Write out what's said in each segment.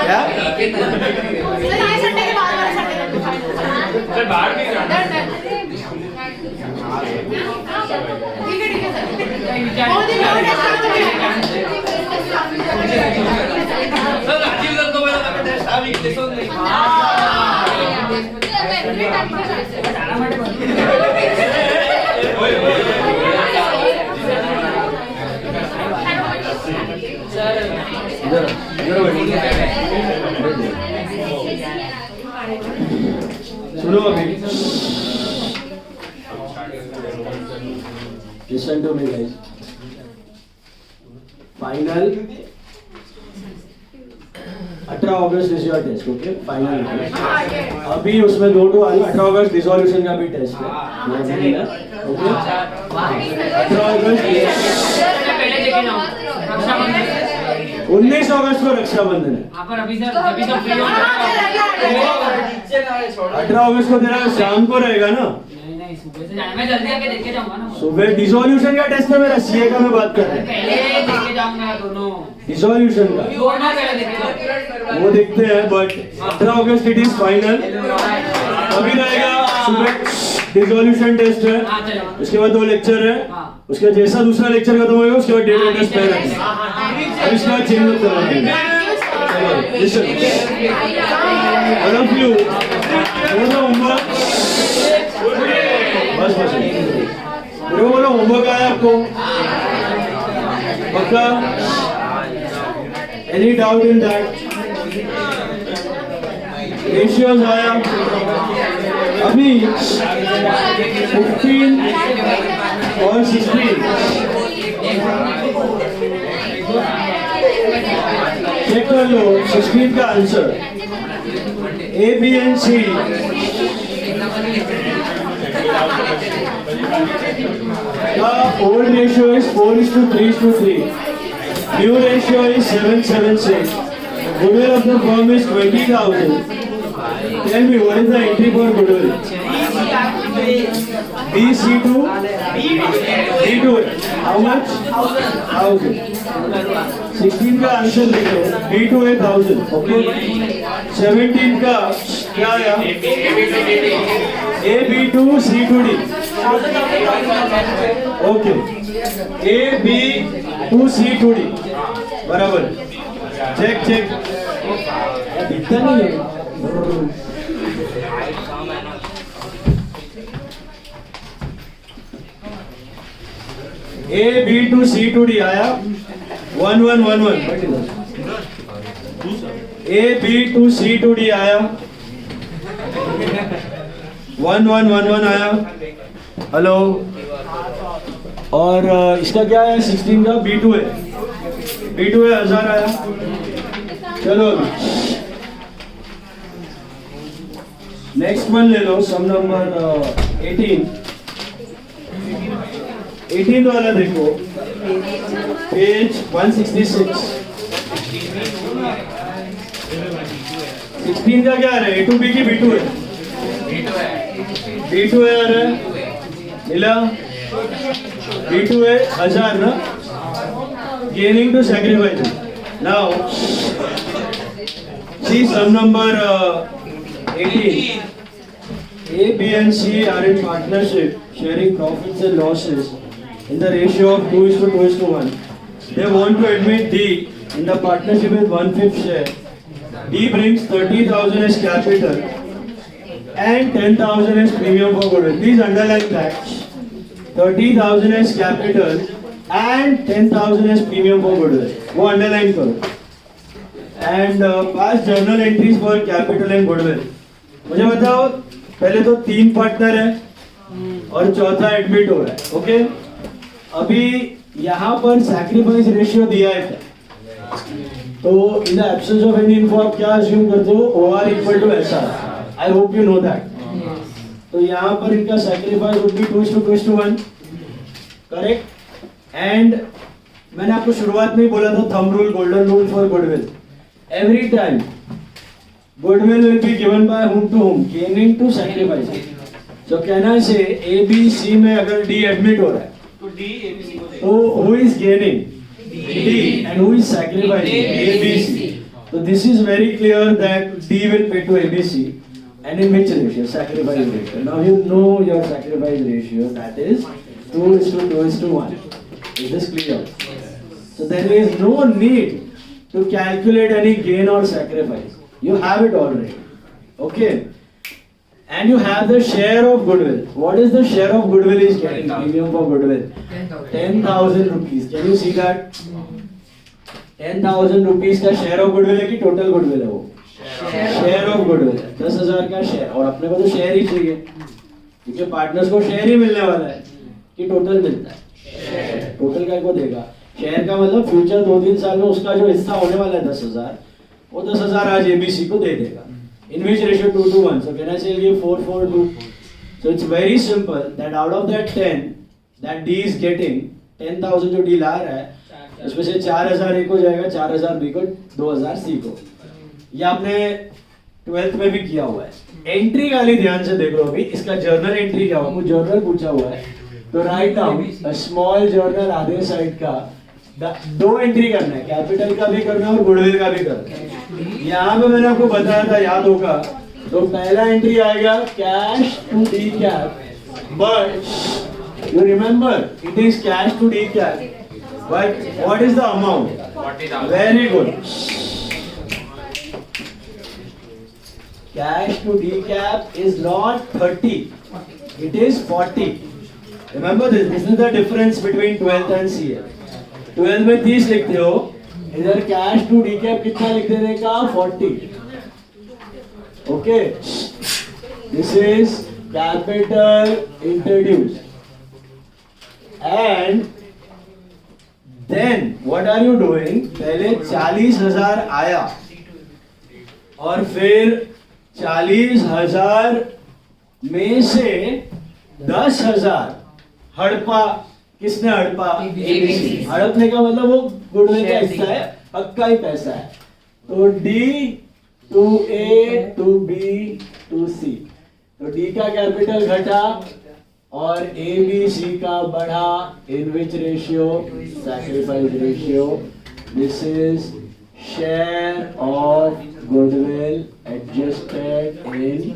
क्या सर बाहर भी सर राजीव सर को बोला था टेस्ट आवी देखो नहीं सुनो अभी listen to me guys final 18 August is your test okay final अभी उसमें 2 टू 18 अगस्त डिसोल्यूशन का भी टेस्ट है ओके 18 अगस्त 19 अगस्त को रक्षाबंधन है पर अभी सर फ्री हो 18 अगस्त को तेरा शाम को रहेगा ना नहीं सुबह से जाना मैं जल्दी आके देख के जाऊंगा ना सुबह डिसोल्यूशन का टेस्ट है मेरा सीए का मैं बात कर रहा हूँ पहले देख के जाऊंगा दोनों डिसोल्यूशन का दोनों पहले देख के जाऊंगा वो देखते हैं but 18 August it is final अभी रहेगा सुबह डिसोल्यूशन टेस्ट है उसके बाद 2 लेक्चर है उसके जैसा दूसरा लेक्चर खत्म होगा उसके बाद डेट टेस्ट पहले अब इसके बाद चेंज मत करना listen all of you homework बस बोलो होमवर्क आया आपको पक्का any doubt in that ratios आया अभी 15 और 16 चेक कर लो 16 का आंसर ए बी एंड सी का old ratio is 4:3:3 new ratio is 7:7:6 goodwill of the firm is 20,000 tell me what is the entry for goodwill BC2 B2 how much 1000 16 का answer लिखो B2 है 1000 okay 17 का क्या आया AB2 C2D okay AB2 C2D बराबर check इतना नहीं है AB2 C2D आया 1111 AB2 C2D आया 1111 आया हेलो और इसका क्या है 16 का B2 है 1000 आया चलो नेक्स्ट वन ले लो सम नंबर 18 वाला देखो पेज 166 16 का क्या है A2 B की B2 है B2 है यार मिला B2 है 1000 ना gaining to sacrifice now see sum number 18 A, B and C are in partnership sharing profits and losses in the ratio of 2:1. They want to admit D in the partnership with 1/5 share. D brings 30,000 as capital and 10,000 as premium for goodwill. Please underline that 30,000 as capital and 10,000 as premium for goodwill. वो underline करो. And past journal entries for capital and goodwill. मुझे बताओ पहले तो 3 partner है और चौथा admit हो रहा है ओके अभी यहाँ पर सैक्रिफाइस रेशियो दिया है तो in the absence of any info आप क्या अज्यूम करते हो OR = SR I hope you know that तो यहाँ पर इनका sacrifice would be 2:1 correct and मैंने आपको शुरुआत में ही बोला था thumb rule golden rule for goodwill every time goodwill will be given by whom to whom gaining to sacrifice so can I say A B C में अगर D admit हो रहा है तो D ABC को तो who is gaining D. And who is sacrificing? ABC. So this is very clear that D will pay to ABC. And in which ratio? Sacrifice ratio. Now you know your sacrifice ratio, that is 2:2:1. Is this clear? So there is no need to calculate any gain or sacrifice. You have it already. Okay? And you have the share of goodwill. What is the share of goodwill is getting? Premium for goodwill. 10,000 rupees. Can you see that? 10,000 rupees का share of goodwill है कि total goodwill है वो? Share of goodwill है. 10,000 का share. और अपने को तो share ही चाहिए. क्योंकि partners को share ही मिलने वाला है. कि total मिलता है. Total क्या को देगा? Share का मतलब future 2-3 साल में उसका जो हिस्सा होने वाला है 10,000, वो 10,000 आज ABC को दे देगा. In which ratio 2:1? So can I say 4:4:2? So it's very simple that out of that 10 that D is getting, 10,000 जो D ला रहा है उसमें से 4,000 A को जाएगा, 4,000 B को, 2,000 C को. ये आपने 12th में भी किया हुआ है. एंट्री खाली ध्यान से देख लो. अभी इसका जर्नल एंट्री क्या हुआ? मुझे जर्नल पूछा हुआ है तो write down a small journal आधे साइड का 2 एंट्री करना है. कैपिटल का भी करना है और गुडविल का भी करना है. यहाँ पे मैंने आपको बताया था, याद होगा. तो पहला एंट्री आएगा cash to D cap, but you remember it is cash to D cap, but what is the amount? 40,000. Very good. Cash to D cap is not 30, it is 40. Remember this. This is the difference between 12th and CA. 12 में 30 लिखते हो, इधर cash to D cap कितना लिख देने का? 40. Okay, this is capital introduce and then what are you doing? पहले 40,000 आया और फिर 40,000 में से 10,000 हड़पा. किसने हड़पा? ABC. हड़पने का मतलब वो गुडविल का हिस्सा है, पक्का ही पैसा है. तो D to A to B to C. तो D का कैपिटल घटा और ABC का बढ़ा. In which ratio? Sacrifice ratio. This is share of goodwill adjusted in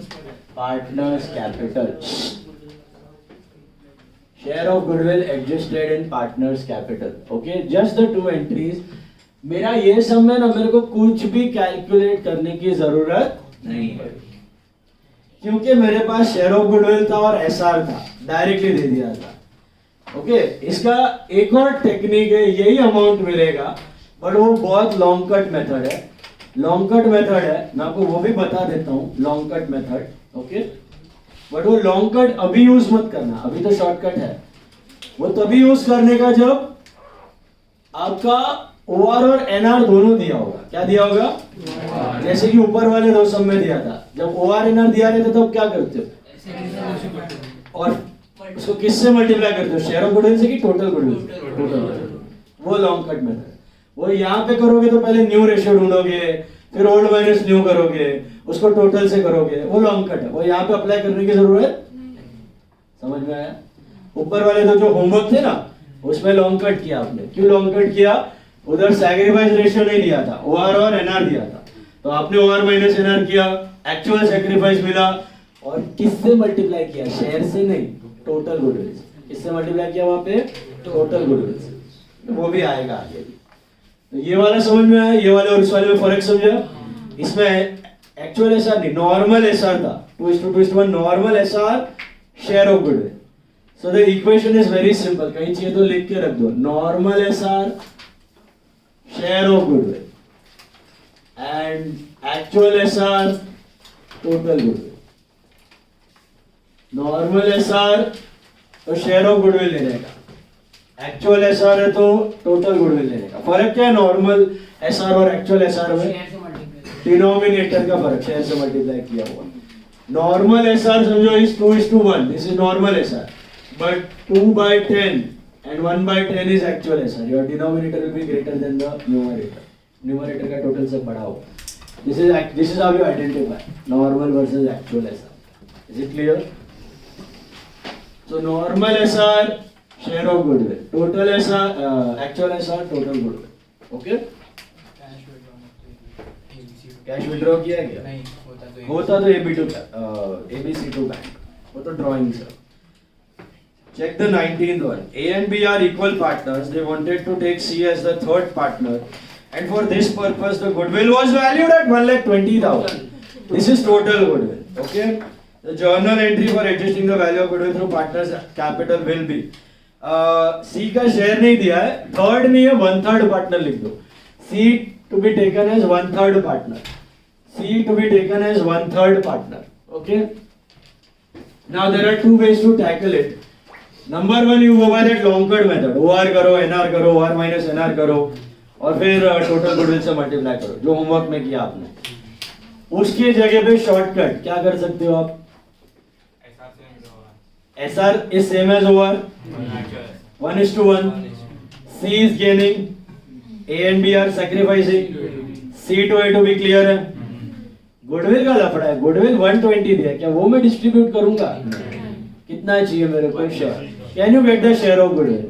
partners capital. Share of goodwill adjusted in partners capital. Okay, just the 2 entries. मेरा ये सब में ना मेरे को कुछ भी कैलकुलेट करने की जरूरत नहीं है, क्योंकि मेरे पास शेयर ऑफ गुडविल था और एसआर था, डायरेक्टली दे दिया था. ओके, इसका एक और टेक्निक है, यही अमाउंट मिलेगा बट वो बहुत लॉन्ग कट मेथड है. लॉन्ग कट मेथड है, मैं आपको वो भी बता देता हूँ. Long cut method. Okay, but वो लॉन्ग कट अभी यूज मत करना, अभी तो शॉर्टकट है. वो तभी यूज करने का जब आपका ओआर और एनआर दोनों दिया होगा. क्या दिया होगा? जैसे कि ऊपर वाले 2 सब में दिया था. जब ओआर एनआर दिया रहता तो क्या करते हो? और उसको किससे मल्टीप्लाई करते हो? शेयर ऑफ गुडविल से कि टोटल गुडविल? टोटल. वो लॉन्ग कट मेथड. वो यहाँ पे करोगे तो पहले न्यू रेशियो ढूंढोगे, फिर ओल्ड माइनस न्यू करोगे, उसको टोटल से करोगे. वो लॉन्ग कट है, वो यहाँ पे अप्लाई करने की जरूरत. समझ में आया? ऊपर वाले तो जो होमवर्क थे ना उसमें लॉन्ग कट किया आपने. क्यों लॉन्ग कट किया? उधर सैक्रिफाइस रेशियो नहीं दिया था, ओआर और एनआर दिया था. तो आपने ओआर माइनस एनआर किया, एक्चुअल सैक्रिफाइस मिला. और किससे मल्टीप्लाई किया? शेयर से नहीं, टोटल गुडविल से. किससे मल्टीप्लाई किया वहां पे? टोटल गुडविल से. वो भी आएगा आगे. तो ये वाला समझ में आया? ये वाले और इस वाले में फर्क समझा? इसमें एक्चुअल एसआर नहीं, नॉर्मल एसआर था. 2:2:1 normal SR, share of goodwill. So the equation is very simple. कहीं चाहिए तो लिख के रख दो. Normal SR, share of goodwill and actual SR, total goodwill. Normal SR तो शेयर ऑफ गुडविल लेने का, एक्चुअल एसआर है तो टोटल गुडविल लेने का. फर्क क्या है नॉर्मल एसआर और एक्चुअल एसआर में? डिनोमिनेटर का फर्क, शेयर से मल्टीप्लाई किया हुआ. नॉर्मल एसआर समझो is 2:1. This is normal SR, but 2/10 and 1/10 is actual SR. Your denominator will be greater than the numerator. Numerator का total से बड़ा होगा. This is how you identify normal versus actual SR. Is it clear? So normal SR share of goodwill, total ऐसा actual ऐसा total goodwill. Okay, cash withdraw किया गया नहीं होता तो ABC2 बैंक, वो तो drawing sir. Check the 19th one. A and B are equal partners. They wanted to take C as the third partner, and for this purpose, the goodwill was valued at 1,20,000. This is total goodwill. Okay. The journal entry for adjusting the value of goodwill through partners' capital will be. C का share नहीं दिया है, third नहीं है, 1/3 partner लिख दो. C to be taken as 1/3 partner. C to be taken as 1/3 partner. Okay. Now there are two ways to tackle it. Number 1, you go by that long cut method. OR करो, NR करो, OR minus NR करो और फिर total goodwill से multiply करो, जो homework में किया आपने. उसके जगह पे शॉर्टकट क्या कर सकते हो आप? SR is same as OR, 1:1. C is gaining, A and B are sacrificing. C to A to B clear है. गुडविल का लफड़ा है. गुडविल 120 दिया, क्या वो मैं डिस्ट्रीब्यूट करूंगा? कितना चाहिए मेरे को share? Can you get the share of goodwill?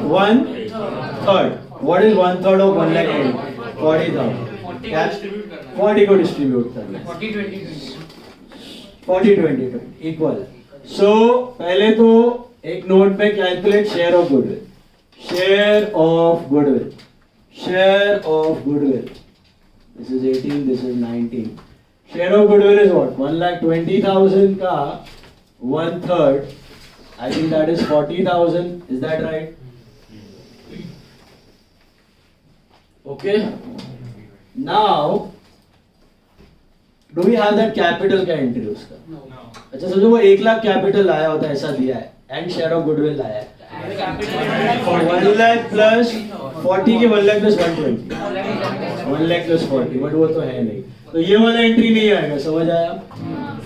1/3. What is 1/3 of 1 lakh? 40,000. 40 को डिस्ट्रीब्यूट करना है. 40-20 इक्वल. सो पहले तो एक नोट में calculate share of goodwill. Share of goodwill. Share of goodwill. This is 18. This is 19. Share of goodwill is what? 1,20,000 का 1/3. I think that is 40,000. Is that right? Okay. Now, do we have that capital का entry उसका? अच्छा समझो वो 1 lakh capital लाया होता है, ऐसा दिया है, एंड शेयर ऑफ गुडविल लाया है. 1 लाख प्लस 40 के 1 lakh plus 120. 1 lakh plus 40, but वो तो है नहीं, तो ये वाला एंट्री नहीं आएगा. समझ आया?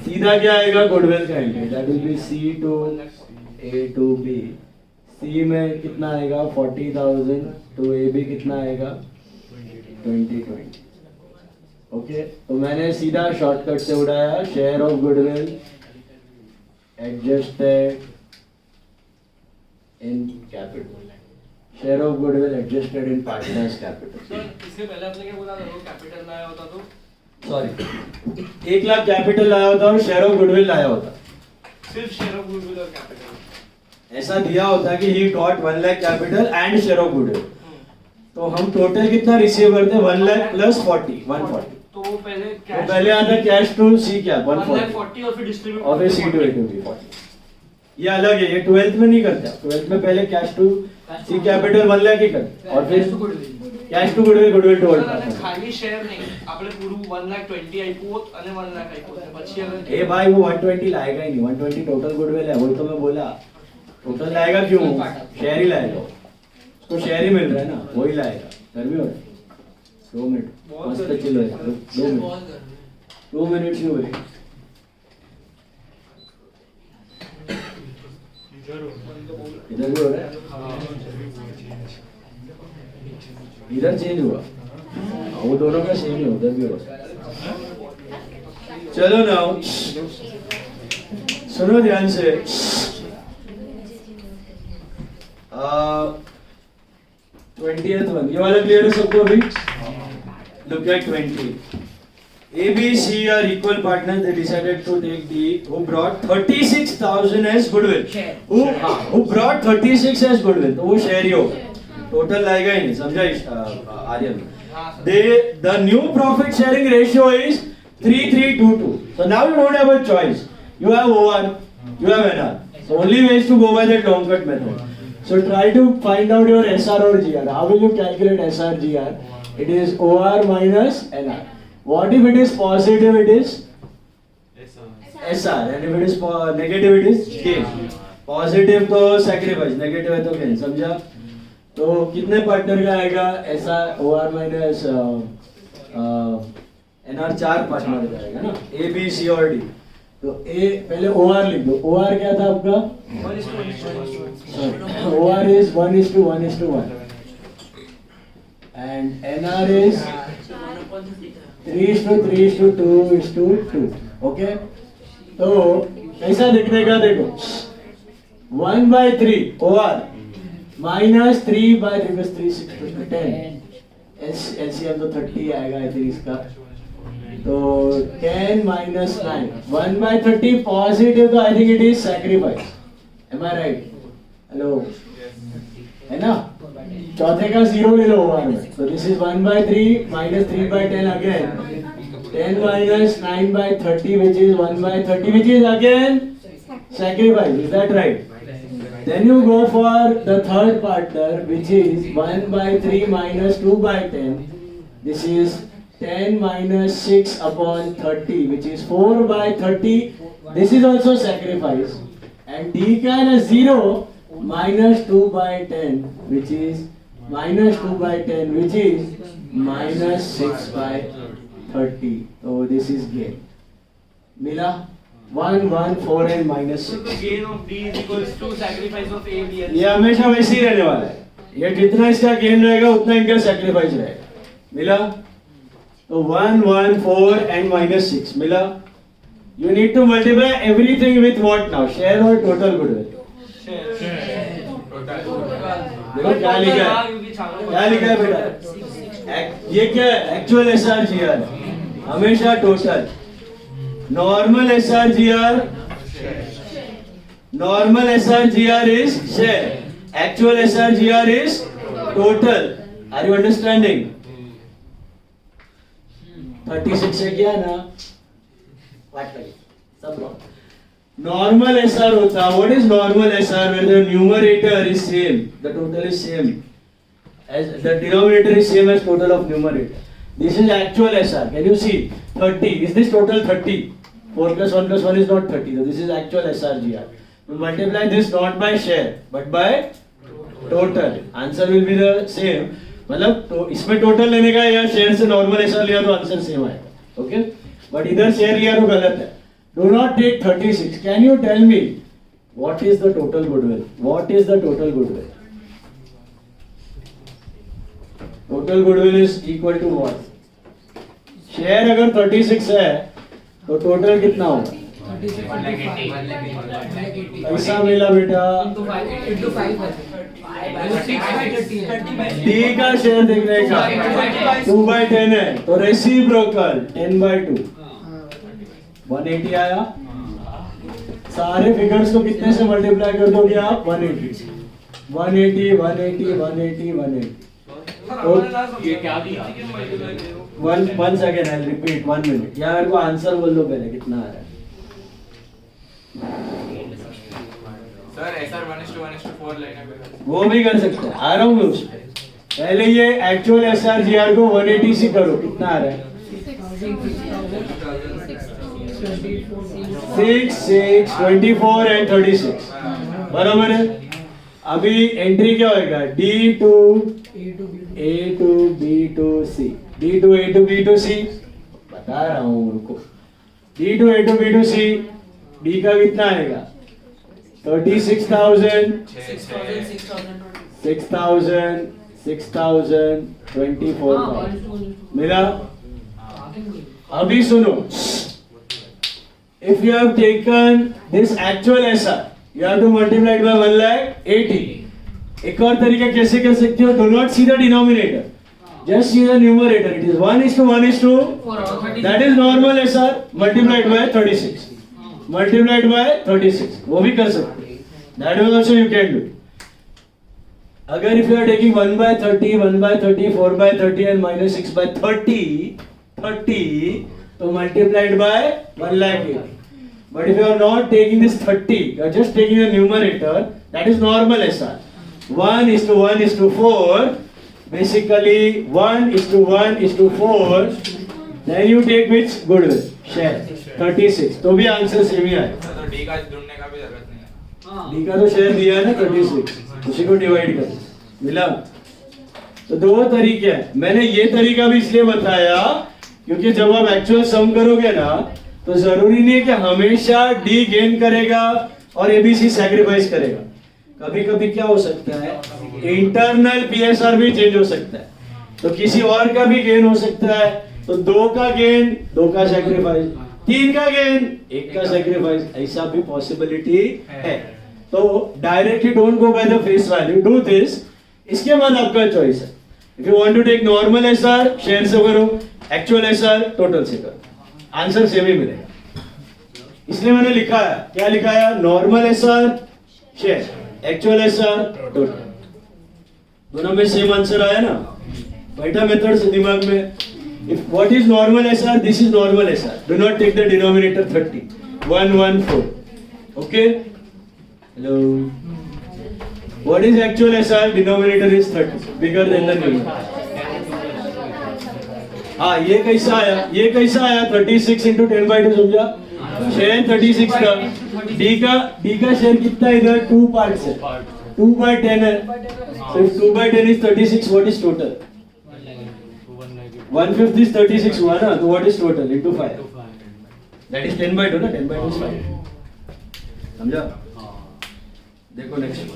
सीधा क्या आएगा? गुडविल का entry. That will be C to A to B. C में कितना आएगा? 40,000. तो A B कितना आएगा? 20. ओके, तो मैंने सीधा शॉर्टकट से उड़ाया. Share of goodwill adjusted in capital. Share of goodwill adjusted in partners capital. इससे पहले आपने क्या बोला था? वो कैपिटल लाया होता तो सॉरी, 1 लाख कैपिटल लाया होता और शेयर ऑफ गुडविल लाया होता. सिर्फ शेयर ऑफ गुडविल और कैपिटल ऐसा दिया होता कि he got 1 lakh capital and share of goodwill. तो हम टोटल कितना रिसीव करते हैं? 1 लाख प्लस 40, 140. तो पहले तो पहले आता कैश टू सी क्या? 140 और फिर डिस्ट्रीब्यूट और फिर C to A to B 40. ये अलग है, ये 12th में नहीं करते. 12th में पहले cash to C capital 1 lakh ही करते और फिर cash to goodwill, goodwill to અને ખાલી શેર નહીં, આપણે પૂરું 1,20,000 આપ્યું અને 1 લાખ આપ્યું અને પછી અગર ए भाई वो 120 लाएगा ही नहीं. 120 टोटल गुडविल है, वही तो मैं बोला. टोटल लाएगा क्यों? शेयर ही लाएगा, उसको शेयर ही मिल रहा है ना, वही लाएगा. कर भी हो रहा है. 2 मिनट मस्त चिल हो जाए. 2 मिनट ही हो रही. इधर भी हो रहा है, इधर चेंज हुआ. वो दोनों का सेम ही, उधर भी हो रहा है. चलो नाउ सुनो ध्यान से. 20th one, ये वाला क्लियर है सबको अभी? Look at 20. A, B, C are equal partners. They decided to take D, who brought 36,000 as goodwill. Who brought 36 as goodwill? तो वो शेयर ही होगा. टोटल लाएगा ही नहीं. समझा Aryan? The new profit sharing ratio is 3:3:2:2. So now you don't have a choice. You have OR, you have NR. So only way is to go by that long cut method. So try to find out your SR or GR. How will you calculate SR GR? It is OR minus NR. What if it is positive? It is SR. And if it is negative, it is gain. Positive तो sacrifice, negative है तो gain. समझा? तो कितने partner का आएगा? SR OR minus NR 4 partner का आएगा ना? A, B, C और D. तो A पहले OR लिख दो. OR क्या था आपका? OR is 1:1:1 and NR is 3:3:2:2. Okay, तो कैसा दिखने का देखो. 1 by 3 over minus 3 by 3 plus 3 6 plus 10 LCM तो 30 आएगा आई थिंक इसका तो 10 minus 9 1 by 30 पॉजिटिव तो I think it is sacrifice am I right hello है ना चौथे का 0 ले लो ओवर में so this is 1 by 3 minus 3 by 10 again 10 minus 9 by 30 which is 1 by 30 which is again sacrifice is that right then you go for the third partner which is 1 by 3 minus 2 by 10 this is 10 minus 6 upon 30 which is 4 by 30 this is also sacrifice and D ka na 0 minus 2 by 10 which is minus 2 by 10 which is minus 6 by 30 so this is gain mila 1 1 4 and minus 6 So the gain of D is equals to sacrifice of A, B and C. ये हमेशा वैसे ही रहने वाला है ये जितना इसका gain रहेगा उतना इनका सैक्रिफाइस रहेगा मिला तो 1 1 4 and minus 6 मिला you need to multiply everything with what now share or total goodwill देखो क्या लिखा है क्या लिखा है बेटा ये क्या है एक्चुअल SRGR हमेशा total normal SRGR is share actual SRGR is total are you understanding 36 से क्या ना वाट लगे सब wrong normal SR होता what is normal SR where the numerator is same the total is same as the denominator is same as total of numerator this is actual SR can you see 30 is this total 30 4 plus 1 plus 1 is not 30 so this is actual SRGR we multiply this not by share but by total answer will be the same मतलब तो इसमें total लेने का या share से normal SR लिया तो answer same आएगा ओके बट इधर शेयर लिया तो गलत है do not take 36 can you tell me what is the total goodwill what is the total goodwill total goodwill is equal to what share अगर 36 है तो टोटल कितना होगा पैसा मिला बेटा डी का शेयर देखने का 2 by 10 है तो रेसिप्रोकल 10 by 2 180 आया सारे फिगर्स को कितने से मल्टीप्लाई कर दोगे आप 180 180 180 180 180 ये क्या दिया once again I'll repeat 1 minute यार मेरे को आंसर बोल दो पहले कितना आ रहा है सर SR 1:1:4 लेने पे वो भी कर सकते हैं आ रहा हूँ मैं उस पे पहले ये एक्चुअल SRGR को 180 से करो कितना आ रहा है 6 6 24 and 36 बराबर है अभी एंट्री क्या होएगा D to A to B to C D to A to B to C बता रहा हूँ उनको D to A to B to C D का कितना आएगा 36,000 6,000 6,000 24,000 मिला अभी सुनो if you have taken this actual SR you have to multiply it by 1,80,000 एक और तरीका कैसे कर सकते हो do not see the denominator just see the numerator it is 1:1:4 that is normal SR multiplied by 36 multiplied by 36 वो भी कर सकते हैं that one also you can do अगर if you are taking 1 by 30 1 by 30 4 by 30 and minus 6 by 30 तो multiplied by 1,80,000 but if you are not taking this 30 you are just taking the numerator that is normal SR 1:1:4 basically 1:1:4 then you take which goodwill share 36 तो भी answer same ही आएगा तो D का ढूंढने का भी जरूरत नहीं है D का तो शेयर दिया है ना 36 उसी को डिवाइड कर मिला तो दो तरीके हैं मैंने ये तरीका भी इसलिए बताया क्योंकि जब आप एक्चुअल सम करोगे ना तो जरूरी नहीं है कि हमेशा D गेन करेगा और ABC सैक्रिफाइस करेगा कभी कभी क्या हो सकता है इंटरनल PSR भी चेंज हो सकता है तो किसी और का भी गेन हो सकता है तो 2 का गेन 2 का सैक्रिफाइस 3 का गेन 1 का सैक्रिफाइस ऐसा भी पॉसिबिलिटी है तो directly don't go by the face value, do this. इसके बाद आपका चॉइस है, if you want to take normal SR share से करो, एक्चुअल एसआर टोटल से करो, आंसर सेम ही मिलेगा। इसलिए मैंने लिखा है, क्या लिखा है, normal SR share, actual SR total, दोनों में सेम आंसर आया ना। बैठा मेथड से दिमाग में, if what is normal SR, this is normal SR, do not take the denominator 30, 114, okay, hello, what is actual SR, denominator is 30, bigger than the numerator। हाँ, ये कैसा आया 36 into 10 by 2, समझा, शेयर 36 का, D का शेयर कितना इधर 2 parts है, 2 by 10 है, so if 2 by 10 is 36, what is total? 1/5 is 36 हुआ ना, तो what is total into 5? That is 10 by 2 ना, 10 by 2 is 5, समझा? देखो नेक्स्ट,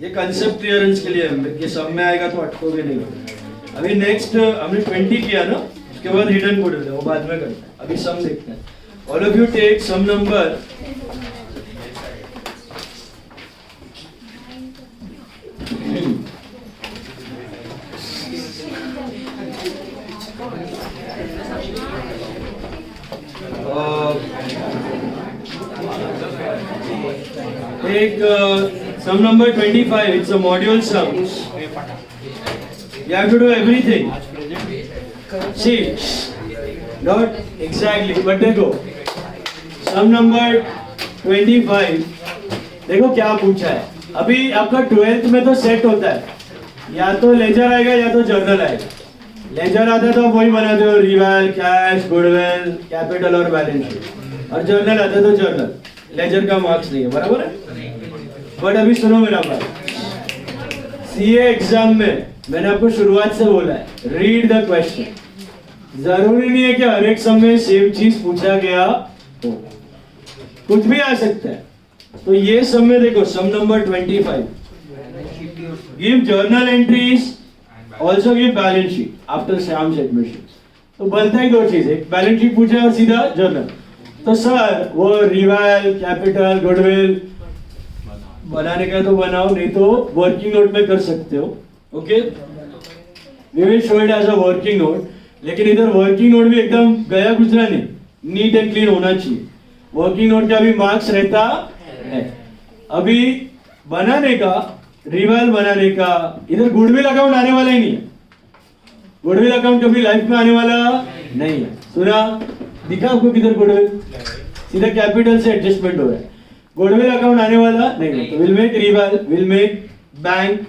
ये कंसेप्ट क्लियरेंस के लिए है, ये सब में आएगा तो अटकोगे नहीं। अभी नेक्स्ट हमने 20 किया ना, उसके बाद हिडन कोड है, वो बाद में करते हैं, अभी सम देखते हैं। All of you take sum number take sum number 25, it's a module sum. You have to do everything. See, not exactly, but देखो sum number 25, देखो क्या पूछा है। अभी आपका 12th में तो सेट होता है, या तो लेजर आएगा या तो जर्नल आएगा। लेजर आता है तो आप वही बनाते हो, रिवैल, कैश, गुडविल, कैपिटल और बैलेंस शीट, और जर्नल आता है तो जर्नल। लेजर का मार्क्स नहीं है, बराबर है। बट अभी सुनो मेरा बात, सीए एग्जाम में मैंने आपको शुरुआत से बोला है, रीड द क्वेश्चन। जरूरी नहीं है कि हर एक सम में सेम चीज पूछा गया हो, कुछ भी आ सकता है। तो ये सम में देखो, sum number 25, give journal entries, also give balance sheet after Shyam's admission. तो बनता ही दो चीज, एक बैलेंस शीट पूछा है और सीधा जर्नल। तो सर वो रिवाइल, कैपिटल, गुडविल बनाने का तो बनाओ, नहीं तो वर्किंग नोट में कर सकते हो, okay. We will show it as a working note, लेकिन इधर वर्किंग नोट भी एकदम गया गुजरा नहीं, नीट एंड क्लीन होना चाहिए। वर्किंग नोट का भी मार्क्स रहता है। अभी बनाने का, रिवाइल बनाने का, इधर गुडविल अकाउंट आने वाला ही नहीं है। गुडविल अकाउंट कभी लाइफ में आने वाला नहीं है। सुना, दिखा आपको किधर गुडविल, सीधा कैपिटल से एडजस्टमेंट हो रहा है, गुडविल अकाउंट आने वाला नहीं है। तो will make revile, will make bank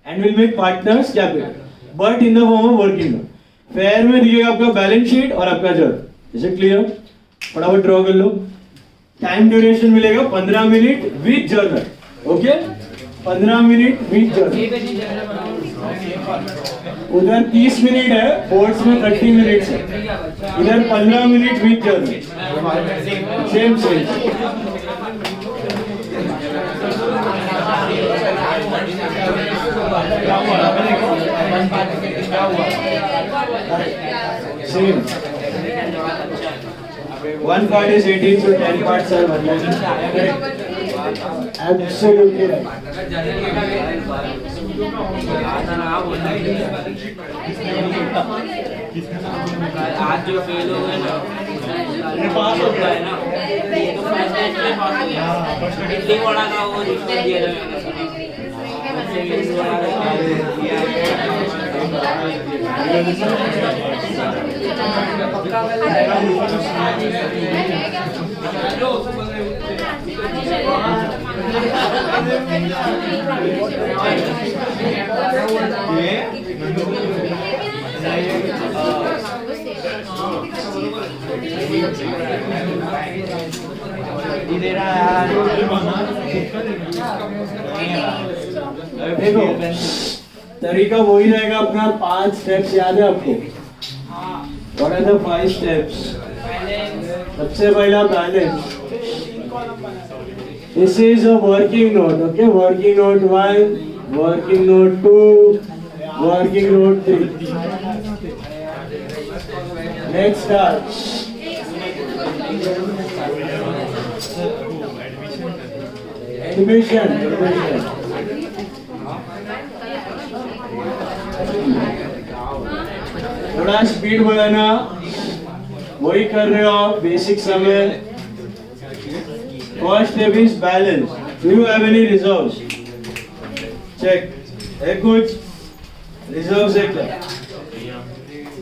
and will make partners capital, but in the form of working note. Fair में दिखेगा आपका बैलेंस शीट और आपका जर्नल। Is it clear? फटाफट ड्रॉ कर लो। टाइम ड्यूरेशन मिलेगा 15 minute with journal, okay, 15 minute with journal. उधर 30 minute है, बोर्ड्स में 30 मिनट है, इधर 15 minute with journal, same same. Same. One part is 18, so 10 parts are 1. Absolutely right. आज जो फेल हो गए ना, पास होता है ना, तो फर्स्ट टेस्ट में पास हो गया। इडली वड़ा का वो रिश्ता दिया देखो तरीका वही रहेगा अपना। 5 स्टेप्स याद है आपको? What are the 5 steps? सबसे पहला balance. This is a working note, okay? Working note 1, working note 2, working note 3. Let's start. Admission थोड़ा स्पीड बढ़ाना, वही कर रहे हो आप बेसिक समय। First step is balance. Do you have any reserves? Check है कुछ रिजर्व्स है क्या?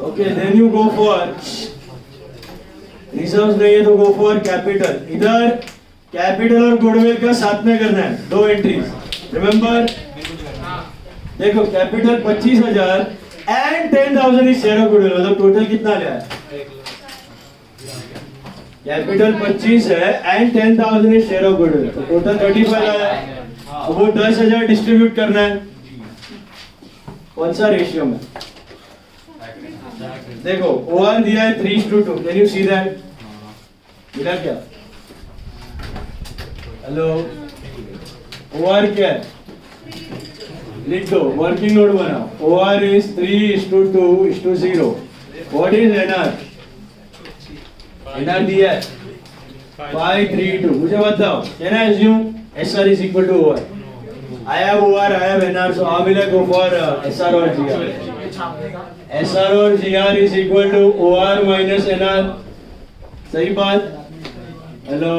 Okay, then you go for reserves. नहीं है तो गो फॉर कैपिटल। इधर कैपिटल और गुडविल का साथ में करना है, दो एंट्रीज रिमेंबर। देखो capital 25,000 and 10,000 is share of goodwill, मतलब टोटल कितना लिया है? कैपिटल 25 है and 10,000 is share of goodwill, तो टोटल 35 आया है। अब वो 10,000 डिस्ट्रीब्यूट करना है, कौन सा रेशियो में? देखो ओआर दिया है 3:2, कैन यू सी दैट? मिला क्या? हेलो, ओआर क्या है? लिख दो, वर्किंग नोट बनाओ। OR is 3:2:0। What is NR? NR दिया है 532। मुझे बताओ, can I assume SR is equal to OR? I have OR, I have NR, so how will I go for SR or GR? SR or GR is equal to OR minus NR. सही बात? Hello,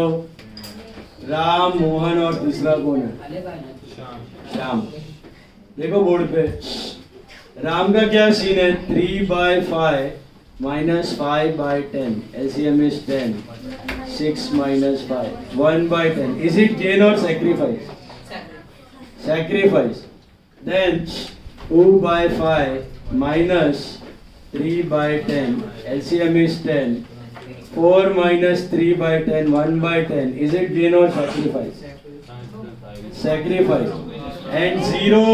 Ram, Mohan और तीसरा कौन है? श्याम। देखो board पे राम का क्या सीन है? 3/5 minus 5/10. LCM is 10. 6 minus 5. 1/10. Is it gain or sacrifice? Sacrifice. Then 2/5 minus 3/10. LCM is 10. 4 minus 3/10. 1/10. Is it gain or sacrifice? Sacrifice. And 0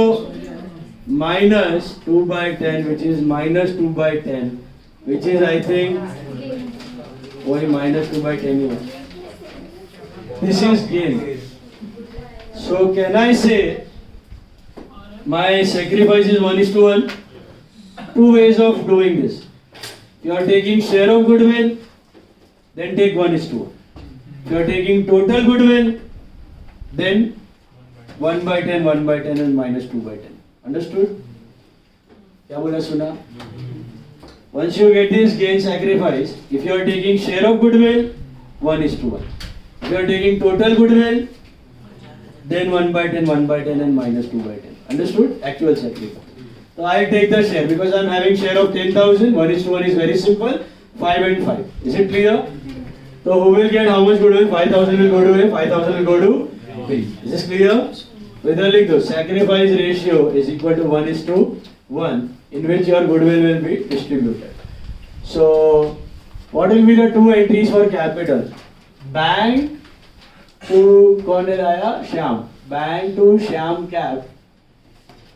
minus 2/10, which is minus 2/10, which is I think only minus 2/10 here. This is gain. So can I say my sacrifice is 1:1? Two ways of doing this. You are taking share of goodwill, then take 1:1. If you are taking total goodwill, then 1/10, 1/10 and minus 2/10. Understood? क्या बोला सुना? Once you get this gain sacrifice, if you are taking share of goodwill, 1:1. If you are taking total goodwill, then 1/10, 1/10 and minus 2/10. Understood? Actual sacrifice. So I take the share because I am having share of 10,000. 1:1 is very simple. 5 and 5. Is it clear? So who will get how much goodwill? 5,000 will go to A. 5,000 will go to B. Is this clear? Whether like the sacrifice ratio is equal to 1:1, in which your goodwill will be distributed. So what will be the two entries for capital? Bank to कौन लाया? Shyam. Bank to Shyam cap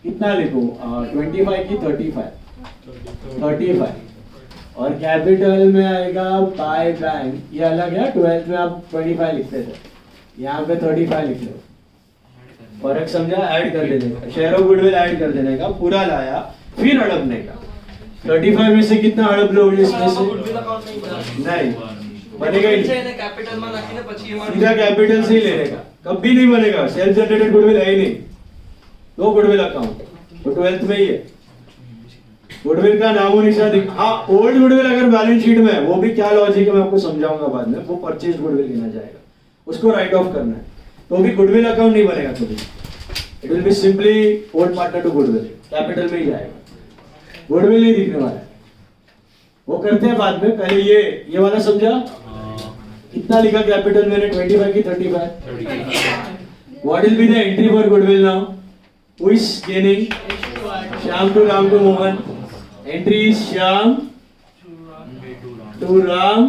कितना लिखूं? 25 की 35 और capital में आएगा by bank. ये अलग है, 12th में आप 25 लिखते थे, यहाँ पे 35 लिख लो। फर्क समझा? ऐड कर देने का, शेयर ऑफ गुडविल ऐड कर देने का, पूरा लाया फिर हड़पने का। 35 में से कितना हड़प लोगे इसमें से? नहीं बनेगा ही नहीं। सीधा कैपिटल से ही लेने का, कभी नहीं बनेगा। सेल्फ जनरेटेड गुडविल है ही नहीं। दो गुडविल अकाउंट तो 12th में ही है। गुडविल का नामो निशान हाँ, ओल्ड गुडविल अगर बैलेंस शीट में है, वो भी क्या लॉजिक है मैं आपको समझाऊंगा बाद में। वो परचेज गुडविल गिना जाएगा, उसको राइट ऑफ करना है, तो भी गुडविल अकाउंट नहीं बनेगा कभी। It will be simply old partner to goodwill, capital में ही जाएगा, गुडविल नहीं दिखने वाला है। वो करते हैं बाद में। पहले ये वाला समझा? कितना लिखा कैपिटल मैंने? 25 की 35। What will be the entry for goodwill now? Who is gaining? Shyam to Ram to Mohan. Entry is Shyam to Ram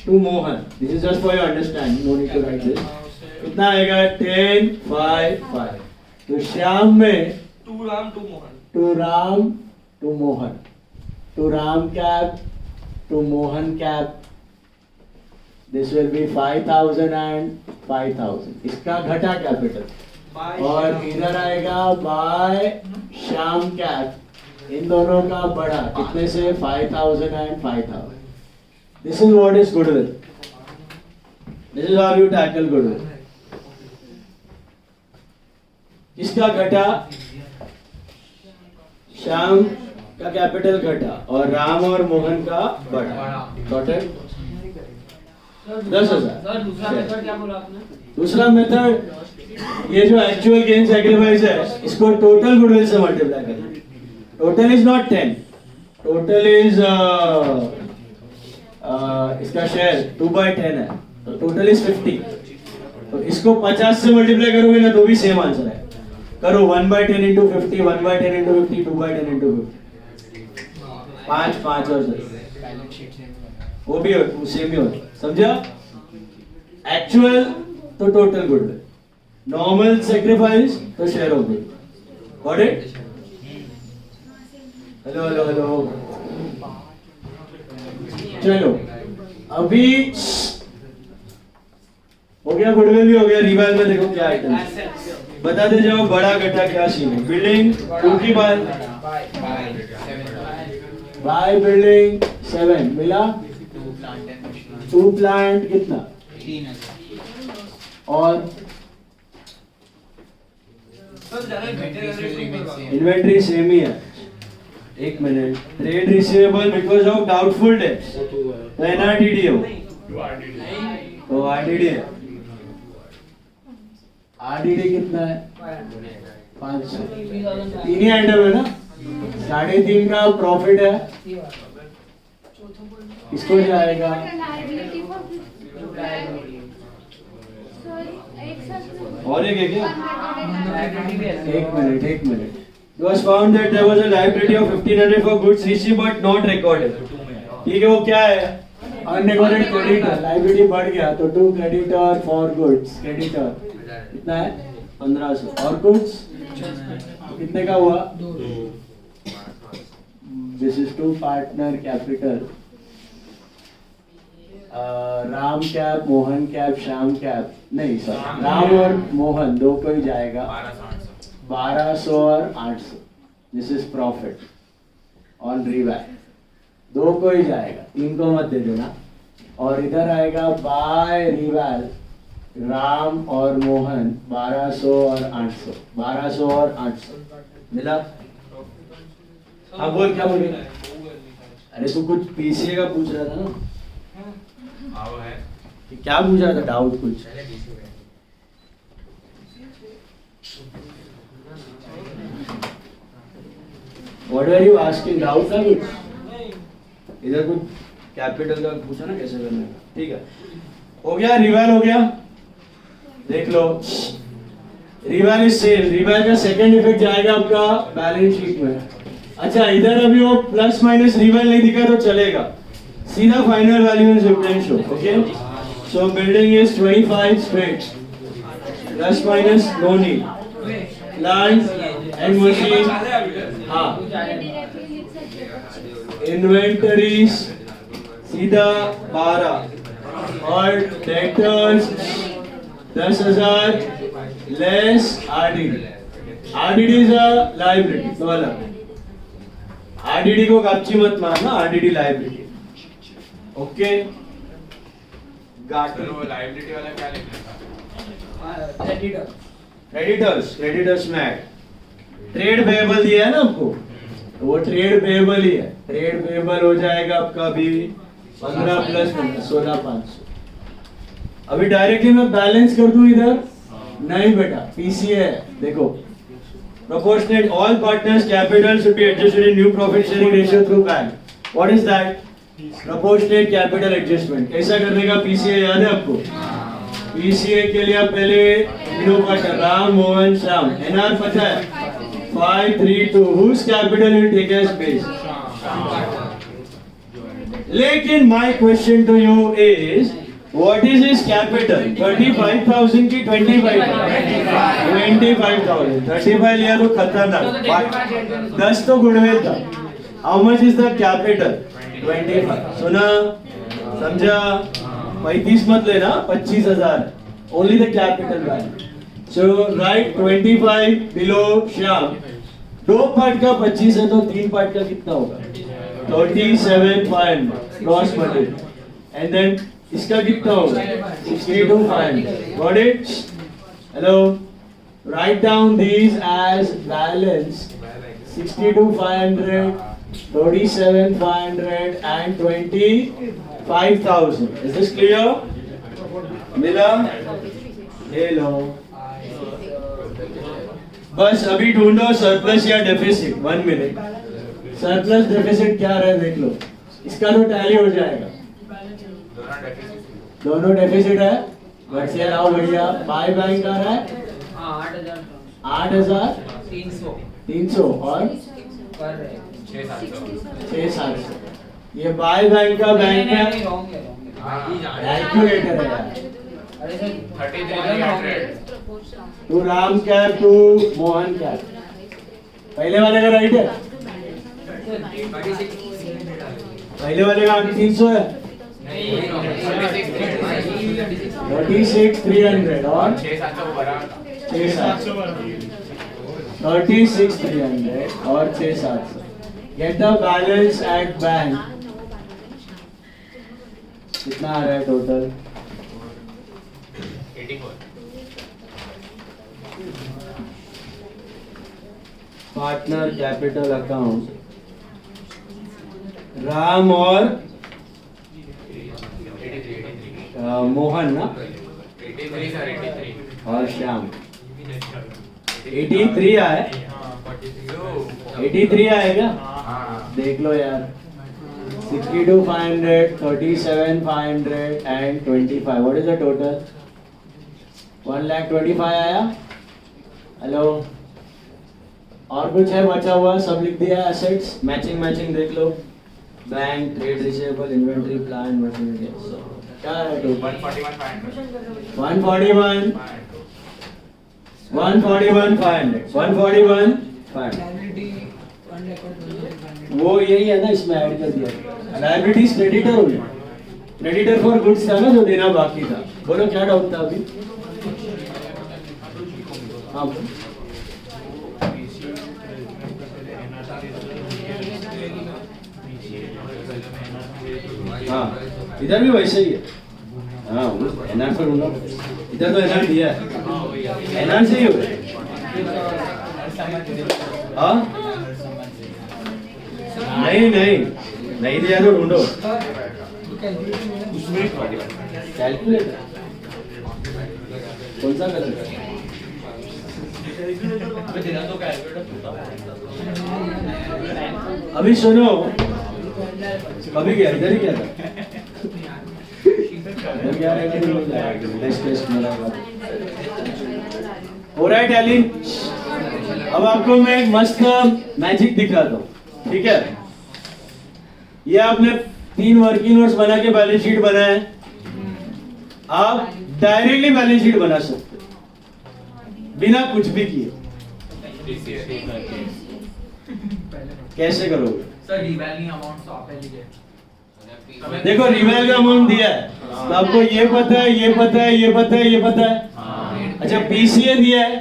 to Mohan. This is just for your understanding, no need to write this. कितना आएगा? 10 5 5। तो श्याम में to Ram to Mohan, to Ram cap to Mohan cap. This will be 5,000 and 5,000. इसका घटा capital और इधर आएगा bye Shyam cap. इन दोनों का बढ़ा कितने से? 5,000 and 5,000. This is what is goodwill. This is how you tackle goodwill. किसका घटा? श्याम का कैपिटल घटा और राम और मोहन का बढ़ा। टोटल 10,000। सर दूसरा मेथड क्या बोला आपने? दूसरा मेथड, ये जो एक्चुअल गेन सैक्रिफाइस है इसको टोटल गुडविल से मल्टीप्लाई करना। Total is not 10, total is इसका शेयर 2/10 है, तो टोटल इज 50। तो इसको 50 से मल्टीप्लाई करोगे ना तो भी सेम आंसर है। करो 1/10 into 50, 1/10 into 50, 2/10 into 50, 5 और वो भी सेम ही होता, समझा? एक्चुअल तो टोटल गुडविल, नॉर्मल सैक्रिफाइस तो share of goodwill. Got it? Hello hello hello. चलो अभी हो गया, गुडविल भी हो गया। रिवाइज में देखो क्या आइटम है, बताते जाओ बड़ा घटा क्या सीन है। बिल्डिंग 2 की बाय बिल्डिंग 7 मिला। 2 प्लांट कितना? 3 और इन्वेंटरी सेम ही है। एक minute, trade receivable because of doubtful debts तो एनआरडीडी हो, तो आरडीडी है। आरडीडी कितना है? 500। 3 ही आइटम है ना, 3.5 का प्रॉफिट है, इसको जाएगा। और एक है क्या? एक minute. It was found that there was a liability of 1500 for goods received but not recorded. ठीक है, वो क्या है? Unrecorded creditor, liability बढ़ गया तो to creditor for goods, creditor कितना है? 1500 और goods कितने का हुआ? This is to partner capital. Ram cap, Mohan cap, Shyam cap नहीं सर, राम और मोहन दो को ही जाएगा। 1200 और 800, this is profit on revalue, दो को ही जाएगा, 3 को मत दे देना। और इधर आएगा बाय रिवैल्यू, राम और मोहन 1200 और 800, 1200 और 800 मिला। अब बोल क्या बोले? अरे तू कुछ पीसीए का पूछ रहा था ना? क्या पूछ रहा था? डाउट कुछ? What are you asking? Doubt था कुछ? इधर कुछ कैपिटल का पूछा ना कैसे करना है? ठीक है, हो गया, रिवाइल हो गया। देख लो, रिवाइल इज सेल, रिवाइल का सेकंड इफेक्ट जाएगा आपका बैलेंस शीट में। अच्छा, इधर अभी वो प्लस माइनस रिवाइल नहीं दिखा तो चलेगा, सीधा final value in return show. Okay, so building is 25 straight, plus minus no need, plant and machine, हाँ, इन्वेंटरीज सीधा 12 और debtors 10,000 less RDD. RDD is a liability, तो अलग। आरडीडी को कच्ची मत मारना, आरडीडी लायबिलिटी। ओके, लायबिलिटी वाला क्या लिखना था? क्रेडिटर्स में ट्रेड पेएबल दिया है ना आपको, तो वो ट्रेड पेएबल ही है। ट्रेड पेएबल हो जाएगा आपका अभी 15 प्लस 16,500। अभी डायरेक्टली मैं बैलेंस कर दूं इधर? नहीं बेटा, पीसीए है। देखो, proportionate all partners capital should be adjusted in new profit sharing ratio through bank. What is that? Proportionate capital adjustment। कैसा करने का? पीसीए याद है आपको? पीसीए के लिए आप पहले तीनों पार्टनर राम, मोहन, श्याम, एनआर पता है 532, whose capital will take as base? लेकिन my question to you is, what is his capital? 35,000 की 25,000? 25,000। 35 लिया तो खतरनाक, 10 तो गुडविल था। How much is the capital? 25। सुना, समझा? 35 मत लेना, 25,000। Only the capital value. So write 25 below Shyam. 2 part का 25 है तो 3 पार्ट का कितना होगा? 37,500 क्रॉस मल्टीप्लाई, एंड देन इसका कितना होगा? 62,500। Got it? Hello, Write down these as balance 62,500, 37,500 and 25,000. Is this clear? मिला? ले लो। बस अभी ढूंढो सरप्लस या डेफिसिट। 1 मिनट। सरप्लस डेफिसिट क्या रहा है देख लो, इसका तो टैली हो जाएगा, दोनों डेफिसिट है। बट से लाओ भैया, बाय बैंक आ रहा है 8,300 और 6,700। ये बाय बैंक का बैंक में कैलकुलेटर है यार। To Ram cap to Mohan cap, पहले वाले का राइट है, पहले वाले का 300 है, 36,300 और 36,300 और 6,700। Get the balance at bank. कितना आ रहा है total? 84। Partner capital account Ram और मोहन ना, 83 सर, 83 और श्याम। 83 आए, 83 आएगा। देख लो यार, 62,500, 37,500 and 25. What is the total? 1,25,000 आया। हेलो, और कुछ है बचा हुआ? सब लिख दिया। एसेट्स मैचिंग देख लो, bank, trade receivable, inventory, plant, machinery. क्या है टोटल? 141,500। वो यही है ना, इसमें ऐड कर दिया। लायबिलिटीज क्रेडिटर हो गया, क्रेडिटर फॉर गुड्स था ना जो देना बाकी था। बोलो क्या डाउट था अभी? हाँ हाँ, इधर भी वैसे ही है। हाँ, एनआर पर होगा, इधर तो एनआर दिया है, एनआर से ही होगा। हाँ नहीं दिया तो ढूंढो। कैलकुलेटर कौन सा कर? अभी सुनो, अभी क्या इधर ही क्या था? इधर क्या नेक्स्ट टेस्ट मेरा हो रहा है टैली। अब आपको मैं एक मस्त मैजिक दिखाता हूँ, ठीक है? ये आपने 3 वर्किंग नोट्स बना के बैलेंस शीट बनाया है। आप डायरेक्टली बैलेंस शीट बना सकते हो बिना कुछ भी किए। कैसे करोगे? सर रिवैल्यूइंग अमाउंट तो आप लीजिए। देखो रिवैल का अमाउंट दिया है तो आपको ये पता है, ये पता है, ये पता है, ये पता है। अच्छा पीसीए दिया है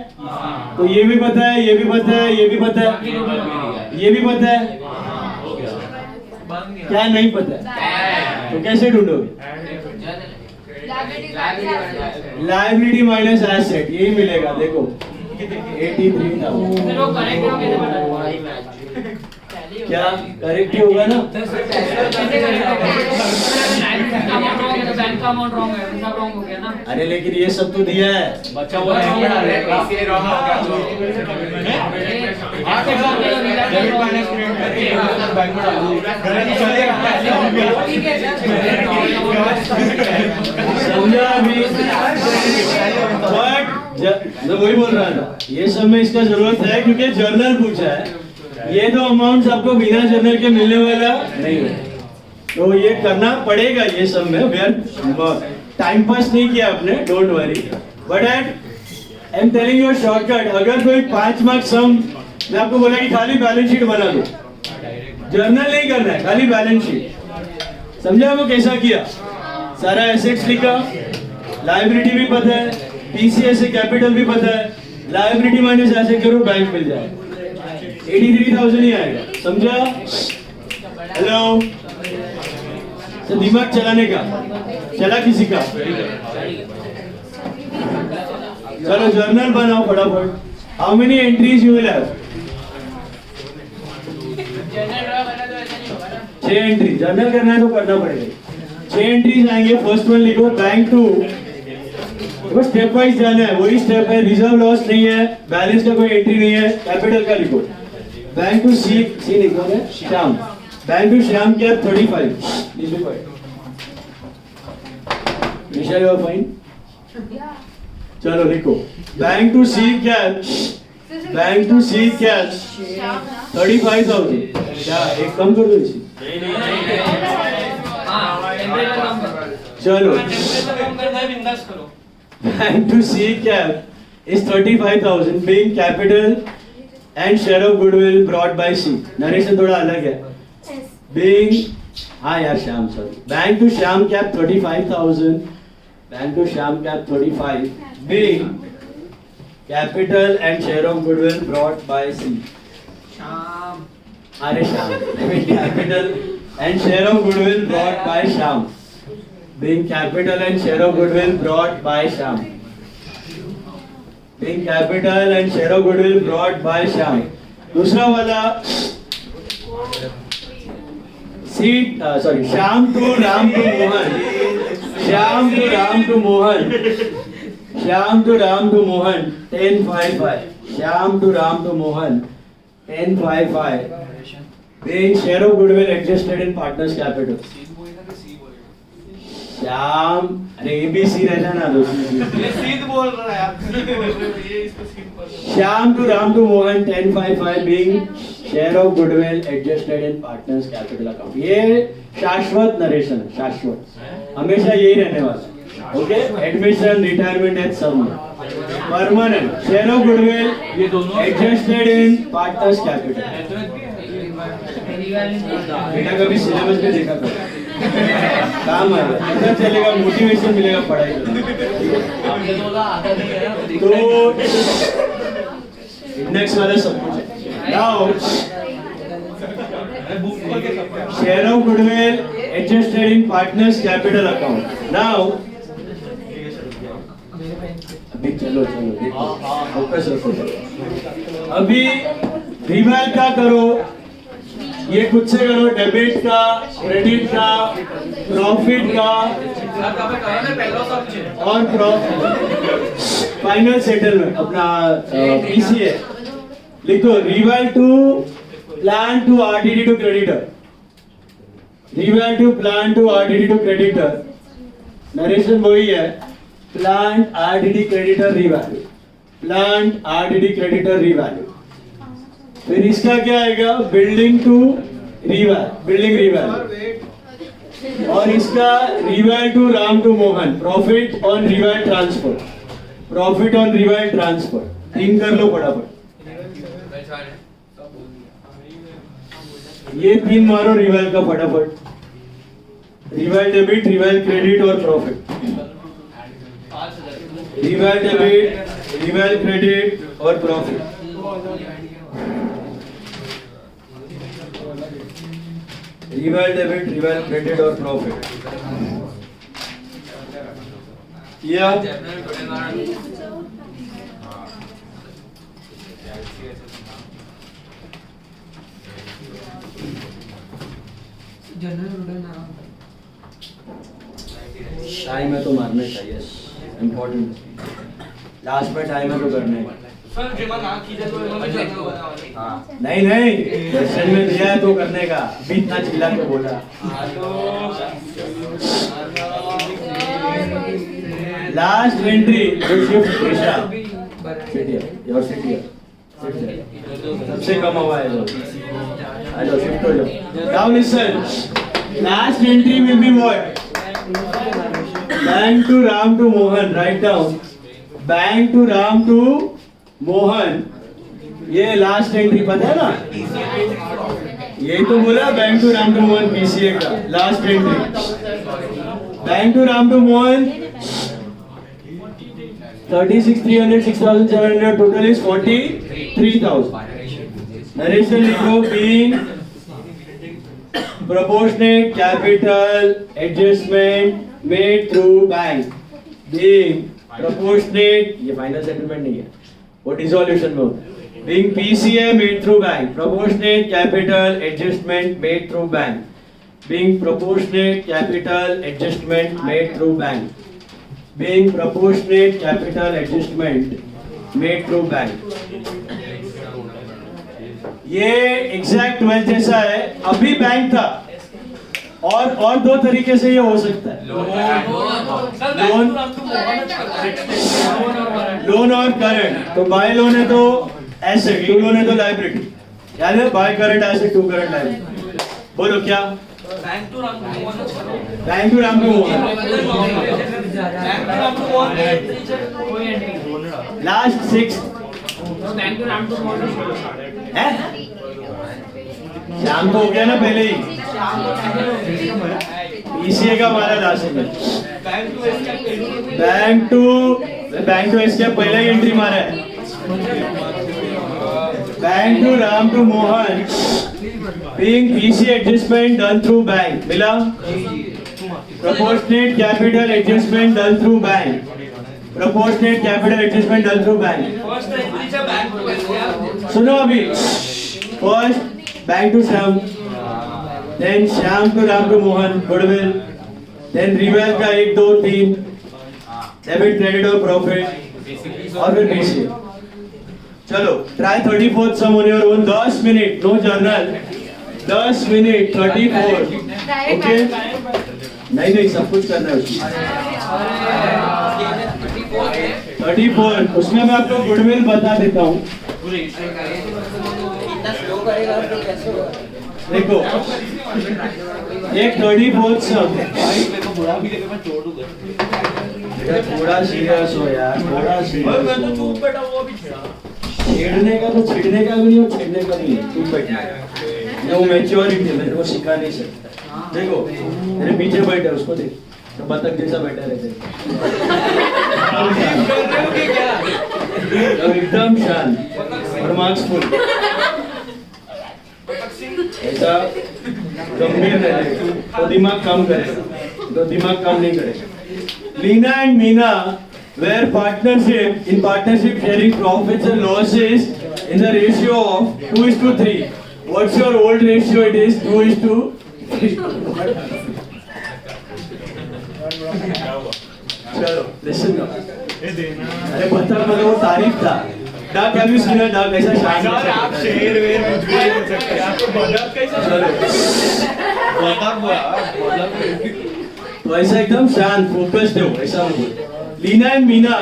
तो ये भी पता है, ये भी पता है, ये भी पता है, ये भी पता है। क्या नहीं पता है तो कैसे ढूंढोगे? लायबिलिटी माइनस एसेट, यही मिलेगा। देखो 83,000। क्या करेक्ट ही होगा ना? बैंक का अमाउंट रॉन्ग है, सब रॉन्ग हो गया ना। अरे लेकिन ये सब तो दिया है, बचा हुआ है। समझा अभी? बट मैं वही बोल रहा था, ये सब में इसका जरूरत है क्योंकि जर्नल पूछा है। ये तो अमाउंट्स आपको बिना जर्नल के मिलने वाला नहीं है, तो ये करना पड़ेगा। ये सब में टाइम पास नहीं किया आपने, don't worry. But I am telling you shortcut. अगर कोई 5 मार्क्स सम मैं आपको बोला कि खाली बैलेंस शीट बना दो, जर्नल नहीं करना है, खाली बैलेंस शीट। समझा वो कैसा किया? सारा एसेट्स लिखा, लायबिलिटी भी पता है, पीसीए से कैपिटल भी पता है, लायबिलिटी माइनस एसेट करो बैंक मिल जाए, 83,000 ही आएगा। समझा? हेलो, तो दिमाग चलाने का चला किसी का? चलो जर्नल बनाओ फटाफट. How many entries you will have? 6 entry. Journal करना है तो करना पड़ेगा. 6 एंट्रीज आएंगे. फर्स्ट वन लिखो बैंक टू. देखो स्टेप वाइज जाना है. वही स्टेप है. रिजर्व लॉस नहीं है, बैलेंस का कोई एंट्री नहीं है, कैपिटल का लिखो. बैंक टू सी लिखोगे श्याम. बैंक टू श्याम क्या 35. Please be quiet. Nisha, you are fine? चलो लिखो. बैंक टू सी क्या? बैंक टू सी क्या? 35,000. क्या एक कम कर दो इसी. चलो बैंक टू सी क्या is 35,000 being capital and share of goodwill brought by C. Narration थोड़ा अलग है. Being हाँ यार Shyam sorry. Bank to Shyam क्या 35,000. बैंक टू श्याम क्या 35 being capital and share of goodwill brought by C. अरे Shyam capital and share of goodwill brought by Shyam. Being capital and share of goodwill brought by Shyam. Being capital and share of goodwill brought by Shyam. दूसरा वाला seat sorry Shyam to Ram to Mohan. Shyam to Ram to Mohan. Shyam to Ram to Mohan 1055. Shyam to Ram to Mohan 1055. Being share of goodwill adjusted in partners capital. Shyam अरे ABC रहना ना दोस्तों. ये सीध बोल रहा है यार. ये इसको सीध बोल रहा है. Shyam to Ram to Mohan 1055 being share of goodwill adjusted in partners capital account. ये शाश्वत नरेशन है. शाश्वत हमेशा यही रहने वाला. ओके. एडमिशन रिटायरमेंट एट सब में permanent share of goodwill adjusted in partners capital. बेटा कभी सिलेबस में देखा करो. काम है पता चलेगा, मोटिवेशन मिलेगा पढ़ाई तो इंडेक्स वाला सब कुछ है. Now share of goodwill adjusted in partners capital account. Now अभी चलो फोकस रखो. अभी रिवैल क्या करो, ये खुद से करो. डेबिट का, क्रेडिट का, प्रॉफिट का और फाइनल सेटलमेंट अपना पीसीए लिख दो. Reval to plant to RDD to creditor. Reval to plant to RDD to creditor. Narration वही है. Plant RDD creditor revalue. Plant RDD creditor revalue. फिर इसका क्या आएगा, building to reval, building reval. और इसका reval to Ram to Mohan, profit on reval transfer. Profit on reval transfer 3 कर लो फटाफट. ये 3 मारो रिवैल का फटाफट. रिवैल डेबिट, रिवैल क्रेडिट और प्रॉफिट. रिवैल डेबिट, रिवैल क्रेडिट और प्रॉफिट. रिवैल डेबिट, रिवैल क्रेडिट और प्रॉफिट. या टाइम है तो मारने चाहिए. इम्पोर्टेंट लास्ट में टाइम है तो करने. नहीं नहीं क्वेश्चन में दिया है तो करने का. अभी इतना चिल्ला के बोला. Last entry shift Krishna. Your sit here. सबसे कम हुआ है. हेलो शिफ्ट हो जाओ. Now listen. Last entry will be what? Bank to Ram to Mohan. Write down. Bank to Ram to Mohan. ये लास्ट एंट्री पता है ना. यही तो बोला bank to Ram to Mohan PCA का last entry. Bank to Ram to Mohan 36,300, 6,700. Total is 43,000. Narration लिखो. Being proportionate capital adjustment made through bank. Being proportionate, ये फाइनल सेटलमेंट नहीं है, वो डिसोल्यूशन में होता है. Being PCA made through bank, proportionate capital adjustment made through bank. Being proportionate capital adjustment made through bank. Being proportionate capital adjustment made through bank. ये exact 12 जैसा है. अभी बैंक था और दो तरीके से ये हो सकता है. लोन और करंट. तो बाय लोन है तो एसेट, टू लोन है तो लायबिलिटी. याद है, by current asset, to current liability. बोलो क्या? Bank to Ram to Mohan. Bank to Ram to Mohan. Last 6 bank to Ram to Mohan. है. शाम तो हो गया ना पहले ही. पीसीए का हमारा लास्ट है. बैंक टू एस क्या पहला ही एंट्री मारा है. Bank to Ram to Mohan. Being PC adjustment done through bank. मिला? Proportionate capital adjustment done through bank. Proportionate capital adjustment done through bank. सुनो अभी. First bank to Shyam, then Shyam to Ram to Mohan, goodwill, then reval का 1 2 3, debit credit और profit, और फिर BCA. चलो try 34th sum on your own. 10 minute, no journal. 10 minute 34. Okay. नहीं सब कुछ करना है उसमें. 34 उसमें मैं आपको गुडविल बता देता हूँ. देखो एक 34th sum. थोड़ा सीरियस हो यार, थोड़ा सीरियस हो. छेड़ने का तो छेड़ने का भी नहीं और छेड़ने का भी नहीं. तुम बैठना. वो मैच्योरिटी मेरे को सिखा नहीं सकता. देखो मेरे पीछे बैठा, उसको देख, तो बतख जैसा बैठा रहता है. एकदम शांत और मार्क्स फुल. ऐसा गंभीर रहे तो दिमाग काम करेगा, तो दिमाग काम नहीं करेगा. Leena and Meena were partnership sharing profits and losses in the ratio of 2:3. What's your old ratio? It is 2:3. चलो listen now. अरे पता मतलब वो तारीफ था. डाक अभी सुना, डाक ऐसा शांत. आप शेर वेर कुछ भी बोल सकते हैं. आपको बदक कैसा चलो तो ऐसा एकदम शांत फोकस्ड हो, ऐसा हो. Lina and Meena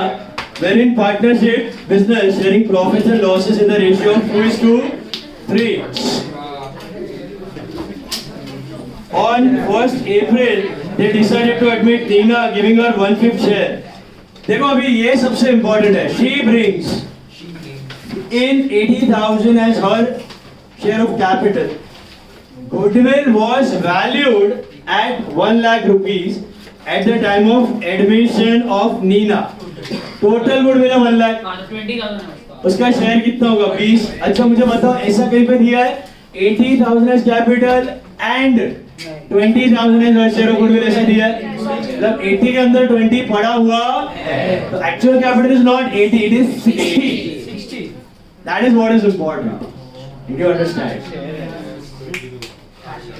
were in partnership business sharing profits and losses in the ratio of 2:3. On 1st April, they decided to admit Nina, giving her 1/5 share. देखो अभी ये सबसे important है. She brings in 80,000 as her share of capital. Goodwill was valued at 1 lakh rupees at the time of admission of Nina. Total goodwill है 1 लाख. 20,000. उसका share कितना होगा? 20. अच्छा मुझे बताओ, ऐसा कहीं पे दिया है 80,000 as capital and 20,000 as her share of goodwill, ऐसा दिया है? मतलब 80 के अंदर 20 पड़ा हुआ है. तो actual capital is not 80, it is 60. That is what is important. Did you understand?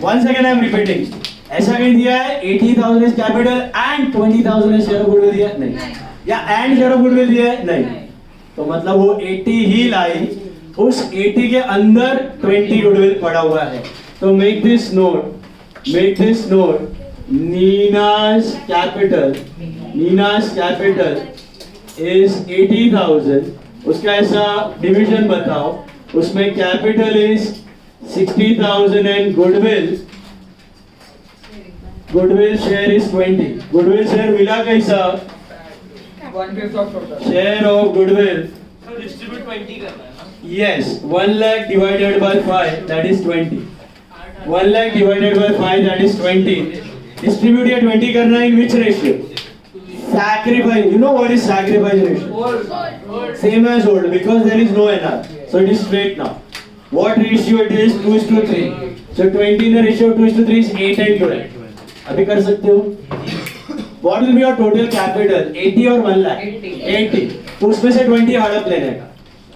Once again I am repeating. ऐसा कहीं दिया है 80,000 is capital and 20,000 is share of goodwill दिया है? नहीं. या and share of goodwill दिया है? नहीं. तो मतलब वो 80 ही लाई, उस 80 के अंदर 20 goodwill पड़ा हुआ है. तो make this note. Nina's capital is 80,000. उसका ऐसा डिवीजन बताओ. उसमें capital is 60,000 and goodwill share is 20. Goodwill share मिला कैसा? 1/5 of total. Share of goodwill. Distribute 20 करना है ना. Yes, 1 lakh divided by 5, that is 20. 1 lakh divided by 5, that is 20. Distribute या 20 करना in which ratio? Sacrifice. You know what is sacrifice ratio? Same as old, because there is no NR. So it is straight now. What ratio it is? 2:3. So 20 in the ratio of 2:3 is 8 and 12. अभी कर सकते हो? What will be your total capital? 80 और 1 लाख? 80. तो उसमें से 20 हड़प लेने का.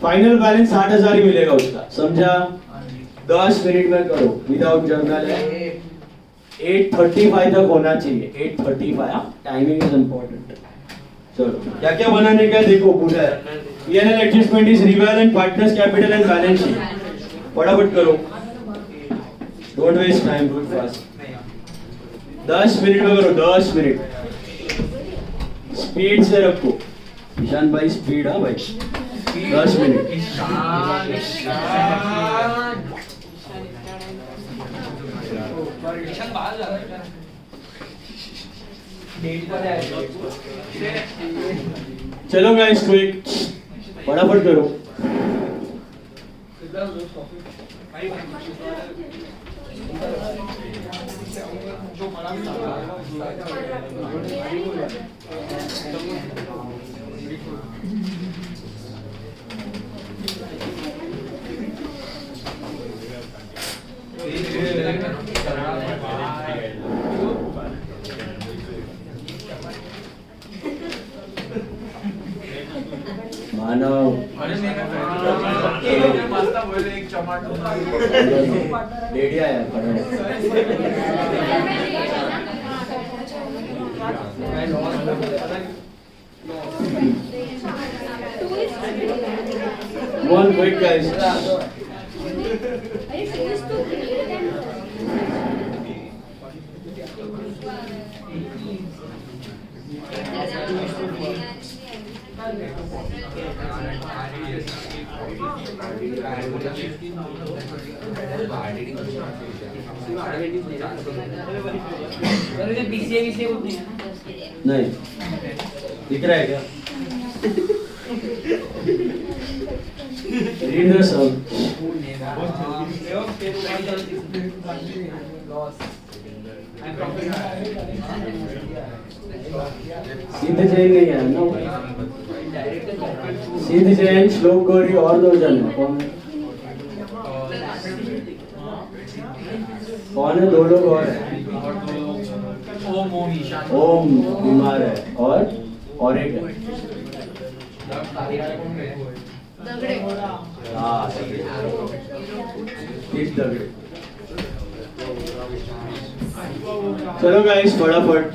फाइनल बैलेंस 60,000 ही मिलेगा उसका. समझा? 10 मिनट में करो विदाउट जर्नल है. 8:35 तक होना चाहिए. 8:35. Timing is important. चलो क्या क्या बनाने का देखो पूरा है. P&L adjustment is reval and partners capital and balance sheet. फटाफट करो. Don't waste time. Do it fast. 10 minute में करो. 10 मिनट. स्पीड से रखो. ईशान भाई स्पीड. हाँ भाई 10 मिनट. चलो गाइस क्विक फटाफट करो. मानव रेडिया है One quick guys. बीसीए होती है नहीं दिख रहा है क्या? Read the sum. सीधे जैन नहीं है ना. सीधे जैन श्लोक गौरी और 2 जन है. कौन है? 2 लोग और है. ओम बीमार है और एक है. हाँ तीस दगड़े. चलो गाइस फटाफट.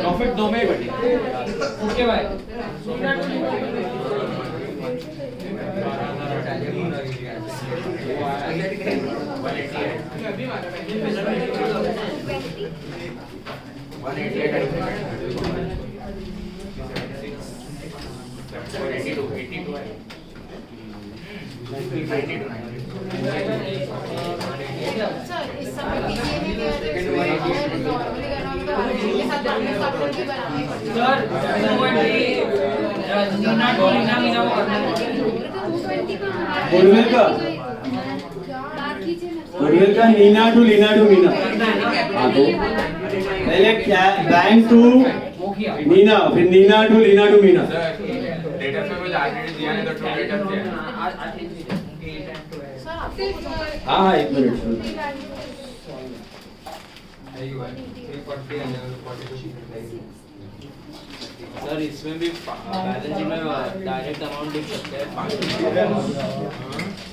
प्रॉफिट 2 में ही बढ़ी. ओके भाई. सर नीना टू नीना मीना वो करना है। गुडविल का गुडविल का नीना टू लीना टू मीना। हाँ तो पहले क्या बैंक टू वो किया। नीना, फिर Neena to Leena to Meena. Data में मुझे आरटीडी दिया नहीं तो टू डेटा दिया। हाँ एक मिनट। सर इसमें भी बैलेंस शीट में डायरेक्ट अमाउंट लिख सकते हैं।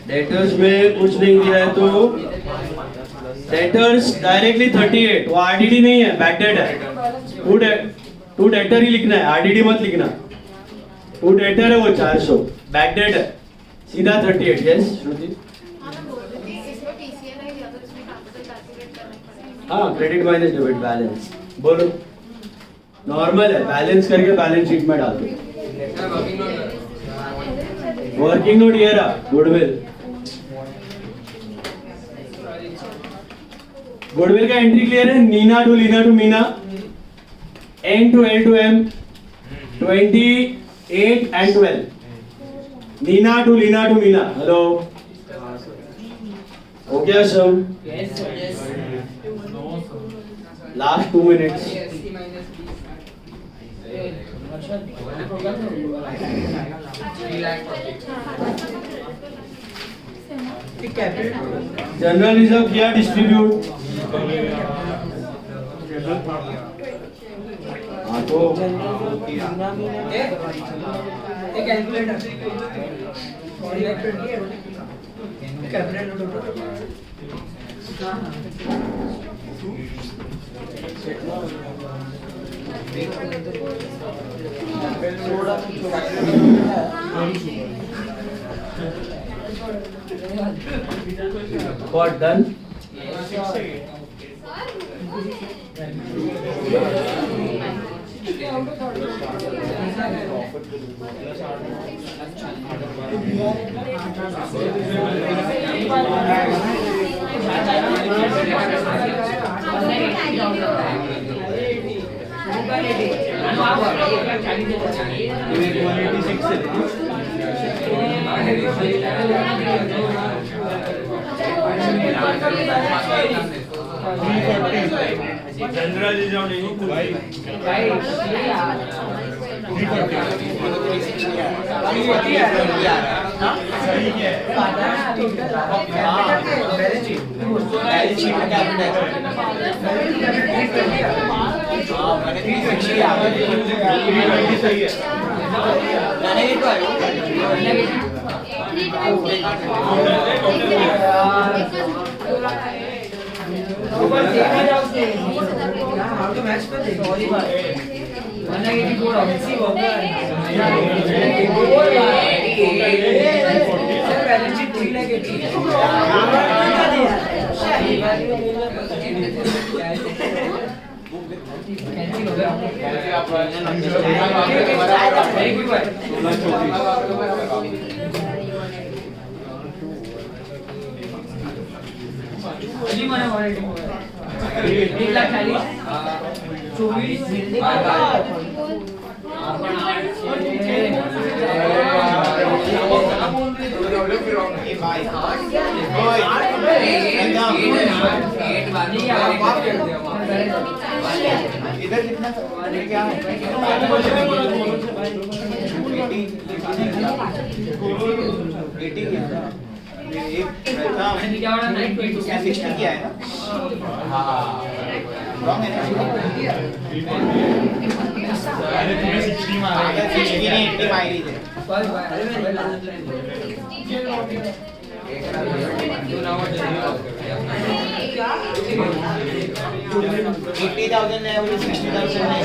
डेटर्स में कुछ नहीं दिया है तो डेटर्स डायरेक्टली 38, वो आरडीडी नहीं है, बैक डेट है। टू डेटर ही लिखना है, आरडीडी मत लिखना। टू डेटर है वो 400, बैक डेट है सीधा 38। यस श्रुति। हाँ क्रेडिट माइनस डेबिट बैलेंस बोलो। नॉर्मल है, बैलेंस करके बैलेंस शीट में डाल दो। वर्किंग नोट ये रहा, गुडविल। गुडविल का एंट्री क्लियर है। Neena to Leena to Meena, N to L to M, 28 and 12. Neena to Leena to Meena. Hello हो गया सब? Last 2 minutes। जनरल रिजर्व किया डिस्ट्रीब्यूट। हाँ तो What done? जनरल रिजर्व नहीं इधर कितना क्या है? क्या 60 किया है ना? हाँ रॉन्ग है ना? 60 मारा 60 नहीं 80 मारी थी। 80,000 है वो 60,000 है।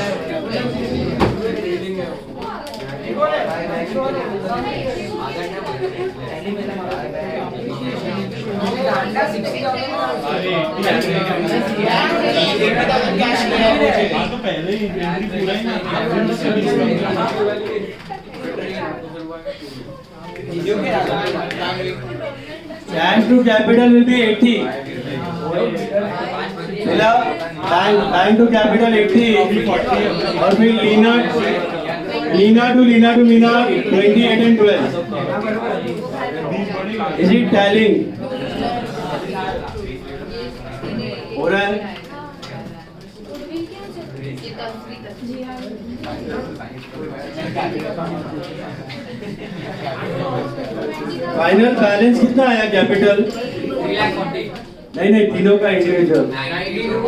Cash to capital will be 80. Bank to capital 80 और फिर Leena Lina to Mina, 28 and 12. Is it tallying? हो रहा है? फाइनल बैलेंस कितना आया कैपिटल? 3 lakh 40. नहीं तीनों का इंडिविजुअल। 92.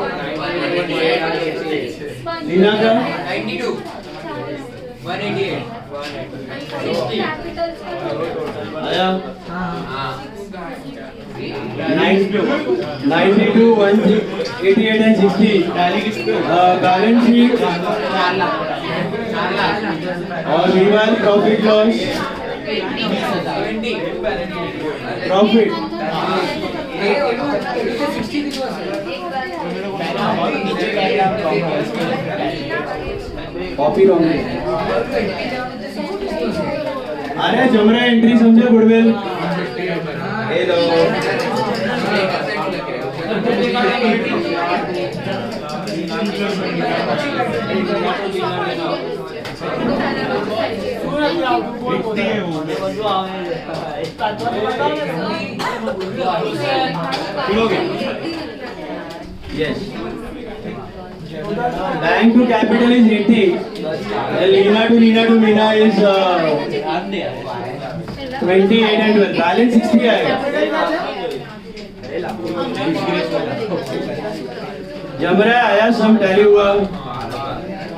लीना का 92. 188. आया हाँ. 92, 188 and 60. Balance sheet 4 lakh. और मीवाल profit loss 20. Profit copy wrong है। अरे जमरा एंट्री समझे goodwill. Hello yes bank to capital is 80 and Lina to Mina is 28 and 12 balance 60 आएगा। जमरा आया सम टैली हुआ,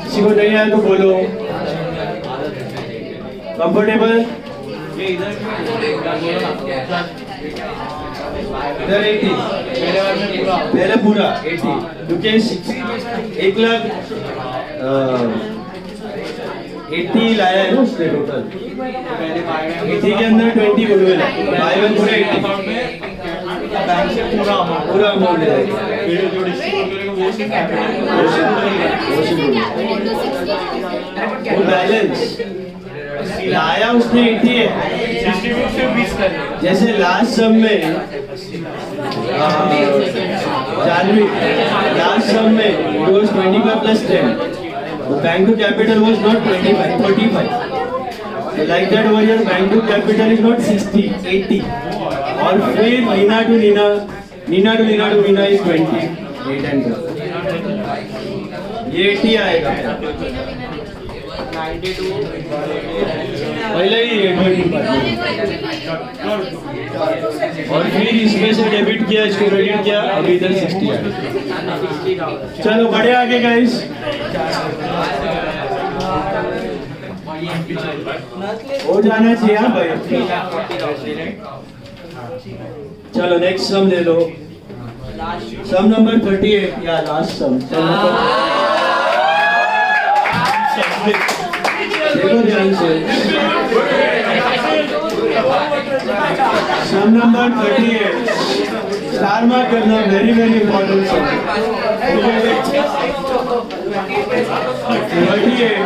किसी को नहीं आया तो बोलो। कंफर्टेबल इधर 80 पहले पूरा 80 क्योंकि 1 लाख 80 लाया है ना उसने टोटल 80 के अंदर 20 गुडविल है बाय वन पूरे 80 बैंक से पूरा अमाउंट ले जाएगा। वो बैलेंस लाया उसने 80 है जैसे लास्ट सम में जानवी लास्ट सम में it was 25 plus 10 the bank to capital was not 25 35 so like that over here bank to capital is not 60 80 और फिर Lina to Mina is 20 8 and 12 ये 80 आएगा पहले ही और फिर इसमें से डेबिट किया इसको क्रेडिट किया अभी इधर 60 है। चलो बढ़े आगे गाइस। हो जाना चाहिए हाँ भाई। चलो नेक्स्ट सम ले लो सम नंबर 38 या लास्ट सम देखो ध्यान से सम नंबर 38 स्टार मार्क करना very important some 38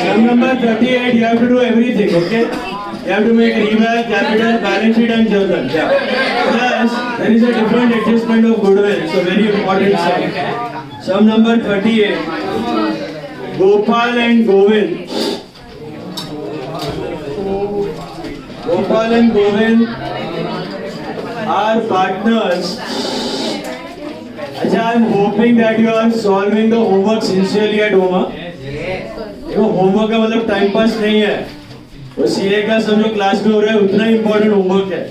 sum number 38 you have to do everything okay you have to make reval capital balance sheet and journal yeah plus there is a different adjustment of goodwill so very important sum number 38 Gopal and Govind are partners. Acha, I am hoping that you are solving the homework sincerely at home. देखो homework का मतलब time pass नहीं है वो CA का समझो class में हो रहा है उतना ही इंपॉर्टेंट होमवर्क है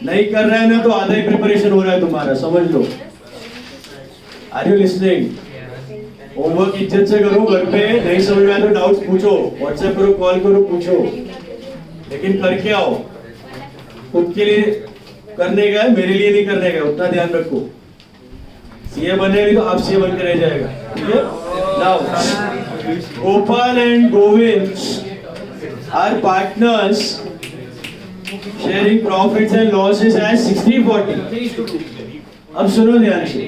नहीं कर रहा है ना तो आधा ही प्रिपरेशन हो रहा है तुम्हारा समझ लो। Are you listening? होमवर्क इज्जत से करो घर पे नहीं समझ में आया तो डाउट्स पूछो व्हाट्सएप करो कॉल करो पूछो लेकिन करके आओ खुद के लिए करने का मेरे लिए नहीं करने का उतना ध्यान रखो। सीए बने नहीं तो आप सीए बन के रह जाएगा ठीक है। Now Gopal and Govind are partners sharing profits and losses as 60-40. अब सुनो ध्यान से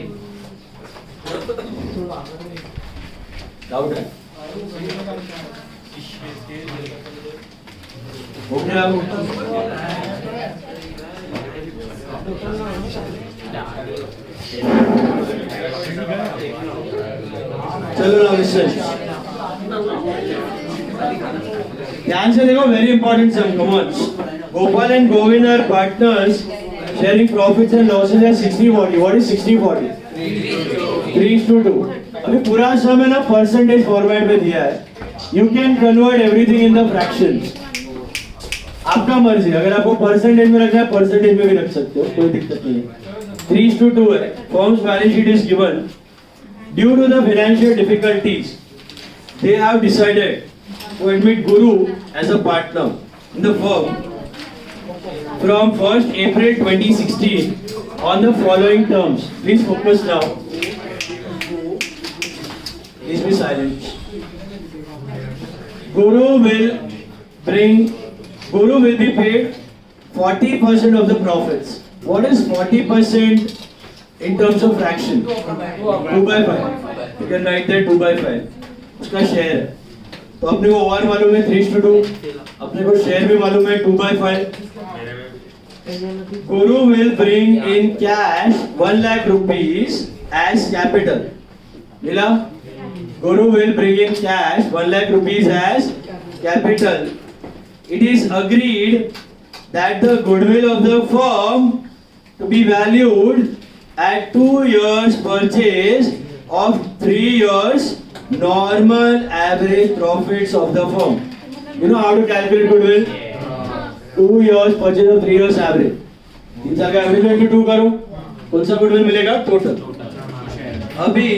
डाउट है हो गया चलो ना लिसन ध्यान से देखो, very important sum, come on. Gopal and Govind are partners sharing profits and losses at 60-40. What is 60-40? 3:2. अभी पूरा सम है ना परसेंटेज फॉर्मेट में दिया है. You can convert everything in the fractions. आपका मर्जी, अगर आपको परसेंटेज में रखना है परसेंटेज में भी रख सकते हो, कोई दिक्कत नहीं है. 3:2 है. Firms balance sheet is given. Due to the financial difficulties they have decided to admit Guru as a partner in the firm from 1st April 2016 on the following terms. Please focus now. Please be silent. Guru will be paid 40% of the profits. What is 40% in terms of fraction? 2/5. You can write that 2/5. उसका share है. तो अपने को over मालूम है 3:2, अपने को share भी मालूम है 2/5. Guru will bring in cash 1 lakh rupees as capital. मिला? Guru will bring in cash 1 lakh rupees as capital. It is agreed that the goodwill of the firm to be valued at 2 years purchase of 3 years normal average profits of the firm. You know how to calculate goodwill? 2 years purchase of 3 years average. 3 साल का average में 2 करो, कौन सा goodwill मिलेगा? Total. अभी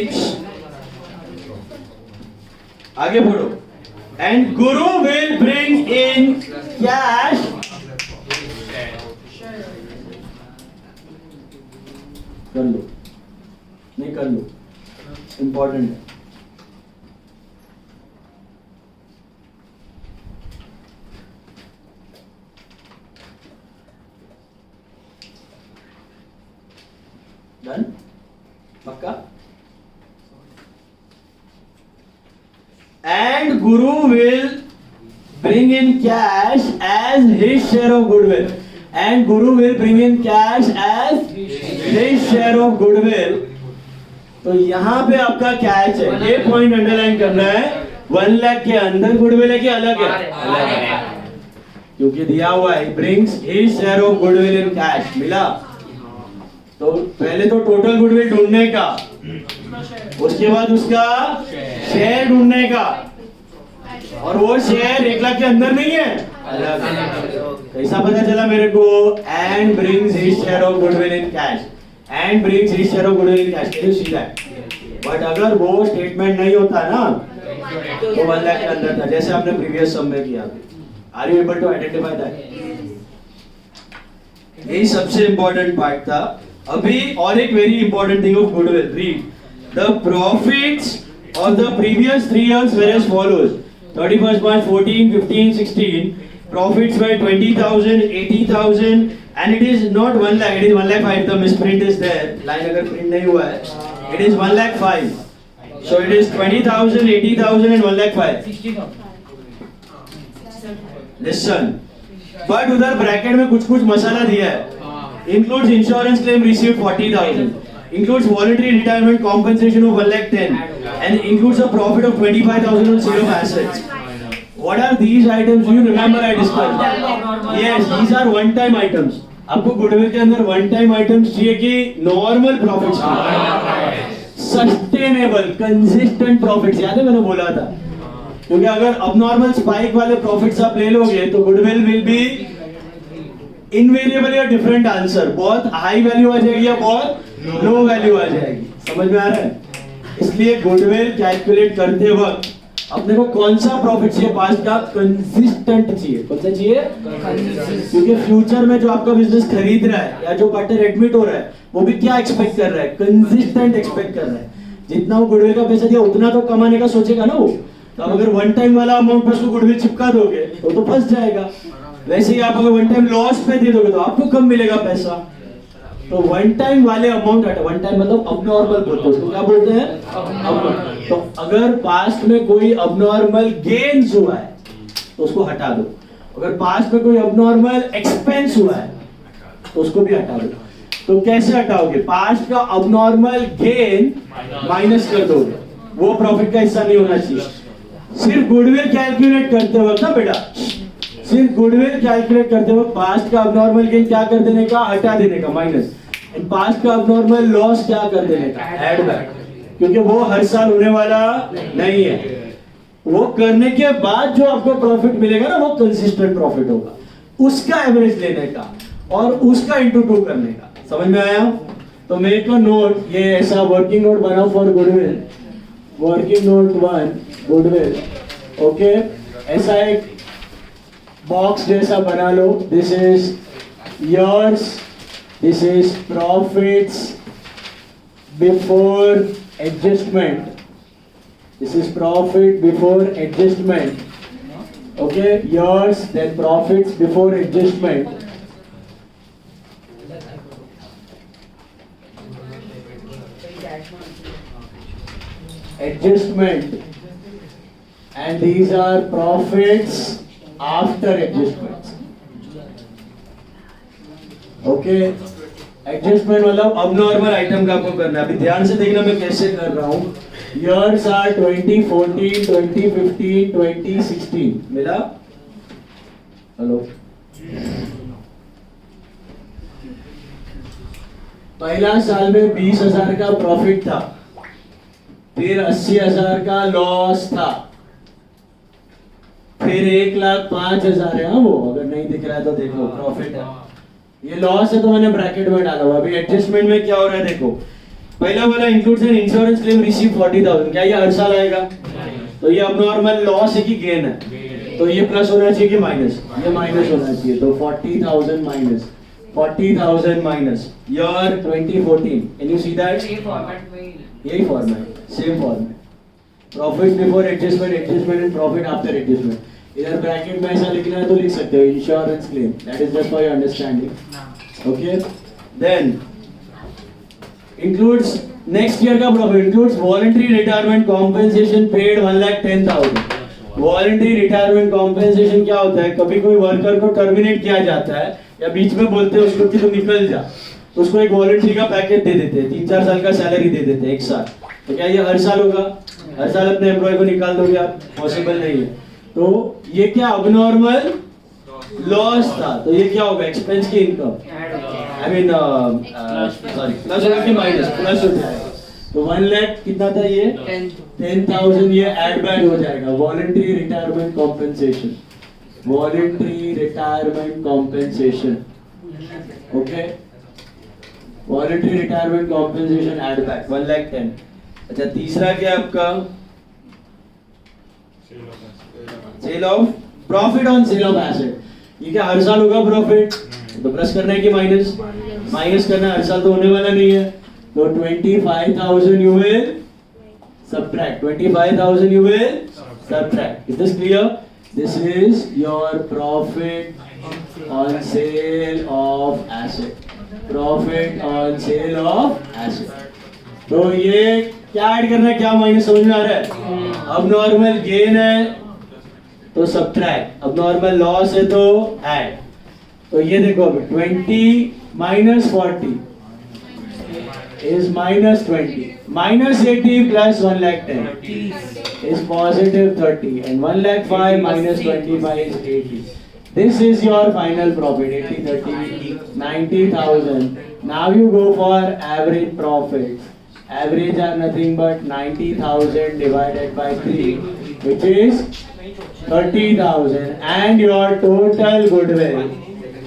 आगे बढ़ो. And Guru will bring in cash. कर लो, नहीं कर लो, इम्पोर्टेंट है. Done? पक्का? And Guru will bring in cash as his share of goodwill. And Guru will bring in cash as his share of goodwill. तो यहाँ पे आपका कैच है, ये पॉइंट अंडरलाइन करना है. 1 लाख के अंदर गुडविल है कि अलग है? अलग है, क्योंकि दिया हुआ है brings his share of goodwill in cash. मिला? तो पहले तो टोटल गुडविल ढूंढने का, उसके बाद उसका शेयर ढूंढने का, और वो शेयर 1 लाख के अंदर नहीं है, अलग है. कैसा पता चला मेरे को? And brings his share of goodwill in cash. And brings his share of goodwill in cash. Can you see that? But अगर वो स्टेटमेंट नहीं होता ना तो 1 लाख के अंदर था, जैसे आपने प्रीवियस सम में किया. Are you able to identify that? यही सबसे इंपॉर्टेंट पार्ट था. अभी और एक very important thing of goodwill. Read the profits of the previous 3 years were as follows. 31st March 14, 15, 16 profits were 20,000, 80,000 and it is not 1 lakh, it is 1,05,000. The misprint is there. Line अगर print नहीं हुआ है, it is 1,05,000. So it is 20,000, 80,000 and 1,05,000. 60,000. Listen. But उधर bracket में कुछ मसाला दिया है. Includes insurance claim received 40,000. Includes voluntary retirement compensation of 1,10,000 and includes a profit of 25,000 on sale of assets. What are these items? Do you remember I discussed? Yes, these are one-time items. आपको goodwill के अंदर one-time items चाहिए कि normal profits चाहिए? Sustainable, consistent profits. याद है मैंने बोला था? क्योंकि अगर abnormal spike वाले profits आप ले लोगे तो goodwill will be invariably a different answer. बहुत हाई वैल्यू आ जाएगी या बहुत लो वैल्यू आ जाएगी. समझ में आ रहा है? इसलिए गुडविल कैलकुलेट करते वक्त अपने को कौन सा प्रॉफिट चाहिए? पास्ट का कंसिस्टेंट चाहिए. कौन सा चाहिए? क्योंकि फ्यूचर में जो आपका बिजनेस खरीद रहा है या जो पार्टनर एडमिट हो रहा है वो भी क्या एक्सपेक्ट कर रहा है? कंसिस्टेंट एक्सपेक्ट कर रहा है. जितना वो गुडविल का पैसा दिया उतना तो कमाने का सोचेगा ना वो. तो आप अगर वन टाइम वाला अमाउंट पर उसको गुडविल चिपका दोगे तो फंस जाएगा. वैसे ही आप अगर वन टाइम लॉस पे दे दोगे तो आपको कम मिलेगा पैसा. तो वन टाइम वाले अमाउंट हटा. वन टाइम मतलब अबनॉर्मल बोलते हैं उसको. क्या बोलते हैं? अबनॉर्मल. तो अगर पास्ट में कोई अबनॉर्मल गेन्स हुआ है तो उसको हटा दो. अगर पास्ट में कोई अबनॉर्मल एक्सपेंस हुआ है तो उसको भी हटा दो. तो कैसे हटाओगे? पास्ट का अबनॉर्मल गेन माइनस कर दोगे, वो प्रॉफिट का हिस्सा नहीं होना चाहिए. सिर्फ गुडविल कैलकुलेट करते वक्त ना बेटा, सिर्फ गुडविल कैलकुलेट करते वक्त पास्ट का अबनॉर्मल गेन क्या कर देने का, हटा देने का, माइनस, एंड पास्ट का अबनॉर्मल लॉस क्या कर देने का, ऐड बैक, क्योंकि वो हर साल होने वाला नहीं है। वो करने के बाद जो आपको प्रॉफिट मिलेगा ना, वो कंसिस्टेंट प्रॉफिट होगा, उसका एवरेज लेने का और उसका इंटू 2 करने का। समझ में आया? तो मेक अ नोट, ये ऐसा वर्किंग नोट बनाओ for goodwill, working note 1 goodwill, okay. ऐसा एक बॉक्स जैसा बना लो, this is yours, this is profits before adjustment, this is profit before adjustment, okay, yours, then profits before adjustment, adjustment, and these are profits after adjustments, okay। Adjustment मतलब abnormal item का आपको करना है। अभी ध्यान से देखना मैं कैसे कर रहा हूं। Years are 2014, 2015, 2016, मिला? हेलो, पहला साल में 20,000 का प्रॉफिट था, फिर 80,000 का लॉस था, फिर 1,05,000 है। हाँ, वो अगर नहीं दिख रहा है तो देखो, प्रॉफिट है, ये लॉस है तो मैंने ब्रैकेट में डाला हुआ। अभी एडजस्टमेंट में क्या हो रहा है देखो, पहला वाला includes an insurance claim receive 40,000, क्या ये हर साल आएगा? तो ये अबनॉर्मल लॉस है कि गेन है? तो ये प्लस होना चाहिए कि माइनस? ये माइनस होना चाहिए। तो 40,000 minus 40,000 minus year 2014, can you see that? यही format, same format, profit before adjustment, adjustment and profit after adjustment. इधर ब्रैकेट में ऐसा लिखना है तो लिख सकते हो, insurance claim, that is just for your understanding, okay. Then includes next year का प्रॉफिट, includes voluntary retirement compensation paid 1,10,000। voluntary retirement compensation क्या होता है? कभी कोई वर्कर को टर्मिनेट किया जाता है या बीच में बोलते हैं उसको कि तुम निकल जा, तो उसको एक वॉलंटरी का पैकेज दे देते हैं, 3-4 साल का सैलरी दे देते हैं एक साथ। तो क्या ये हर साल होगा? हर साल अपने एम्प्लॉय को निकाल दोगे आप? पॉसिबल नहीं है। तो ये क्या अबनॉर्मल लॉस था, तो ये क्या होगा? एक्सपेंस की income, I mean sorry plus होगा कि माइनस? प्लस हो जाएगा। तो 1 लाख कितना था ये? 10,000, ये ऐड बैक हो जाएगा। Voluntary retirement compensation, voluntary retirement compensation, okay, voluntary retirement compensation add back 1,10,000। अच्छा, तीसरा क्या आपका? Sale of profit on sale of asset. ये क्या हर साल होगा प्रॉफिट? तो प्लस करना है कि माइनस? माइनस करना है, हर साल तो होने वाला नहीं है। तो 25,000 you will subtract, 25,000 you will subtract. Is this clear? This is your profit on sale of asset, profit on sale of asset. तो ये क्या ऐड करना है, क्या माइनस? समझ में आ रहा है? अब नॉर्मल गेन है तो सब्ट्रैक्ट, अब नॉर्मल लॉस है तो ऐड। तो ये देखो अभी 20 minus 40 is minus 20, minus 80 plus 1,10,000 is positive 30, and 1,05,000 minus 25 is 80. This is your final profit, 80, 30, 90,000. Now you go for average profits. Average are nothing but 90,000 divided by 3, which is 30,000, and your total goodwill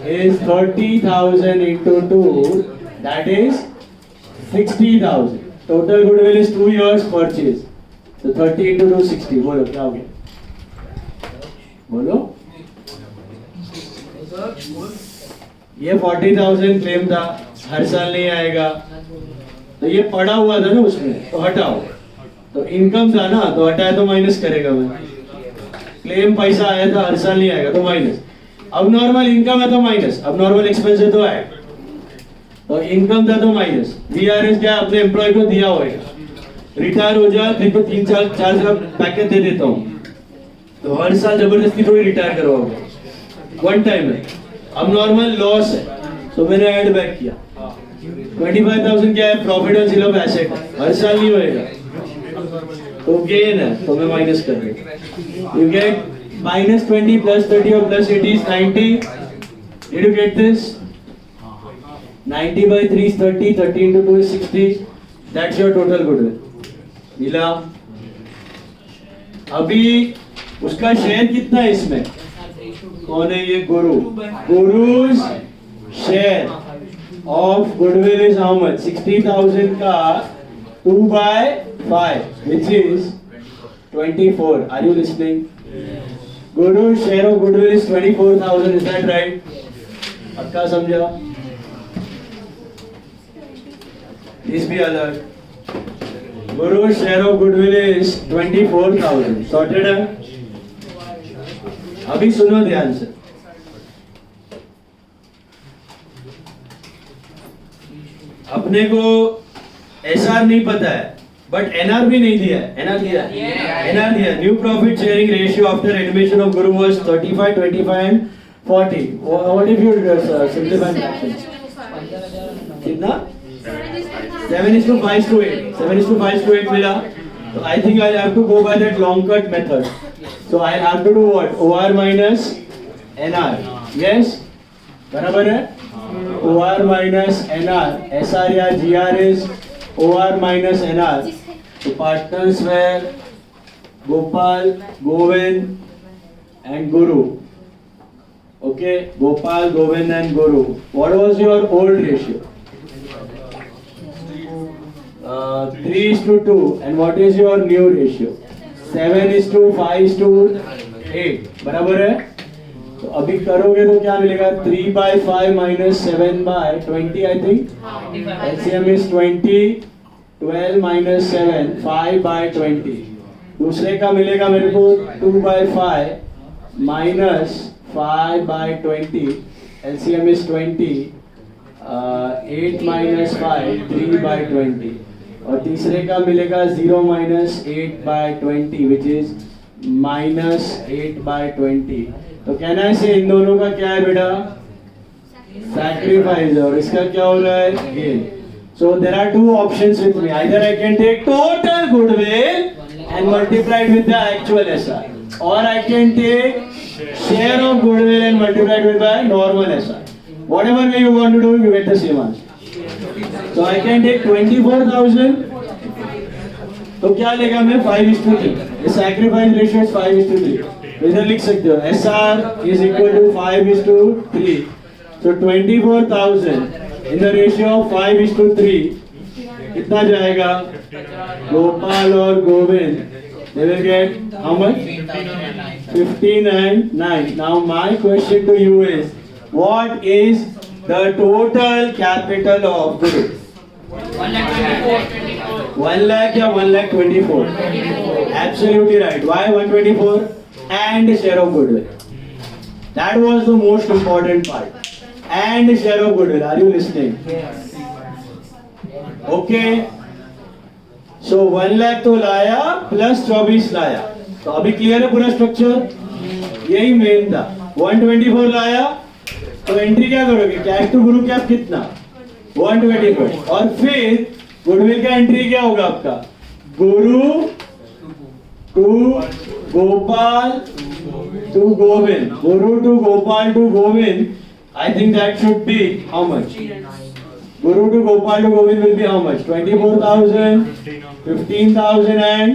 is 30,000 into 2, that is 60,000. Total goodwill is 2 years purchase. So 30 into 2, 60. बोलो क्या हो गया? बोलो। ये 40,000 claim था, हर साल नहीं आएगा, तो ये पड़ा हुआ था ना उसमें, तो हटाओ। तो इनकम था ना, तो हटाया तो माइनस करेगा मैं। क्लेम पैसा आया था, हर साल नहीं आएगा तो माइनस। अब नॉर्मल इनकम है तो माइनस, अब नॉर्मल एक्सपेंस है तो ऐड। तो इनकम था तो माइनस। वीआरएस क्या अपने एम्प्लॉय को दिया होगा, रिटायर हो जाए फिर तो 3-4 साल पैकेज दे देता हूँ, तो हर साल जबरदस्ती थोड़ी रिटायर करवाओगे, वन टाइम है। अब नॉर्मल लॉस है तो मैंने ऐड बैक किया। 25,000 क्या है? Profit on sale of asset, हर साल नहीं होएगा। तो गेन है तो मैं माइनस कर रही you get -20 plus 30 or plus 80 is 90. Did you get this? 90 by 3 is 30, 30 into 2 is 60. That's your total goodwill. मिला? अभी उसका शेयर कितना है इसमें? कौन है ये? गुरु. Guru's share of goodwill is how much? 60,000 का 2 by 5, which is 24. Are you listening? Guru's share of goodwill is 24,000. Is that right? पक्का समझा? Please be alert. Guru's share of goodwill is 24,000. Sorted है? अभी सुनो ध्यान से. अपने को एसआर नहीं पता है, बट एनआर भी नहीं दिया है. एनआर दिया है? एनआर दिया. New profit sharing ratio after admission of Guru was 35, 25 and 40. What if you simplify fractions? कितना? 7:5:8. 7:5:8 मिला. So I think I'll have to go by that long cut method. So I'll have to do what? OR minus NR. Yes? बराबर है? OR minus NR. SR या GR is OR minus NR. So partners were Gopal, Govind and Guru. Okay, Gopal, Govind and Guru. What was your old ratio? 3:2. And what is your new ratio? 7:5:8. बराबर है? तो अभी करोगे तो क्या मिलेगा? 3 by 5 minus 7 by 20 I think. LCM is 20. 12 minus 7, 5 by 20. दूसरे का मिलेगा मेरे को 2 by 5 minus 5 by 20. LCM is 20. 8 minus 5, 3 by 20. और तीसरे का मिलेगा 0 minus 8 by 20, which is minus 8 by 20. तो कहना है से इन दोनों का क्या है बेटा? सैक्रिफाइस. और इसका क्या हो रहा है? Gain. So there are two options with me. Either I can take total goodwill and multiply it with the actual SR, or I can take share of goodwill and multiply it with the normal SR. Whatever way you want to do, you get the same answer. So I can take 24,000. तो क्या लेगा मैं? 5:3. The sacrifice ratio is 5:3. इधर लिख सकते हो SR is equal to 5:3. So 24,000 in the ratio of 5:3. कितना जाएगा? गोपाल और Govind, they will get how much? 15 and 9. Now my question to you is, what is the total capital of Guru? 1 lakh या 1,24,000? Absolutely right. Why 124? And share of goodwill. That was the most important part. And share of goodwill. Are you listening? Okay. So 1 lakh तो लाया plus 24 लाया. तो अभी clear है पूरा structure? यही main था. 124 लाया तो एंट्री क्या करोगे? कैश टू गुरु कैप कितना? 124. और फिर गुडविल का एंट्री क्या होगा आपका? गुरु to Gopal to Govind. Guru to Gopal to Govind. I think that should be how much? Guru to Gopal to Govind will be how much? 24,000, 15,000 and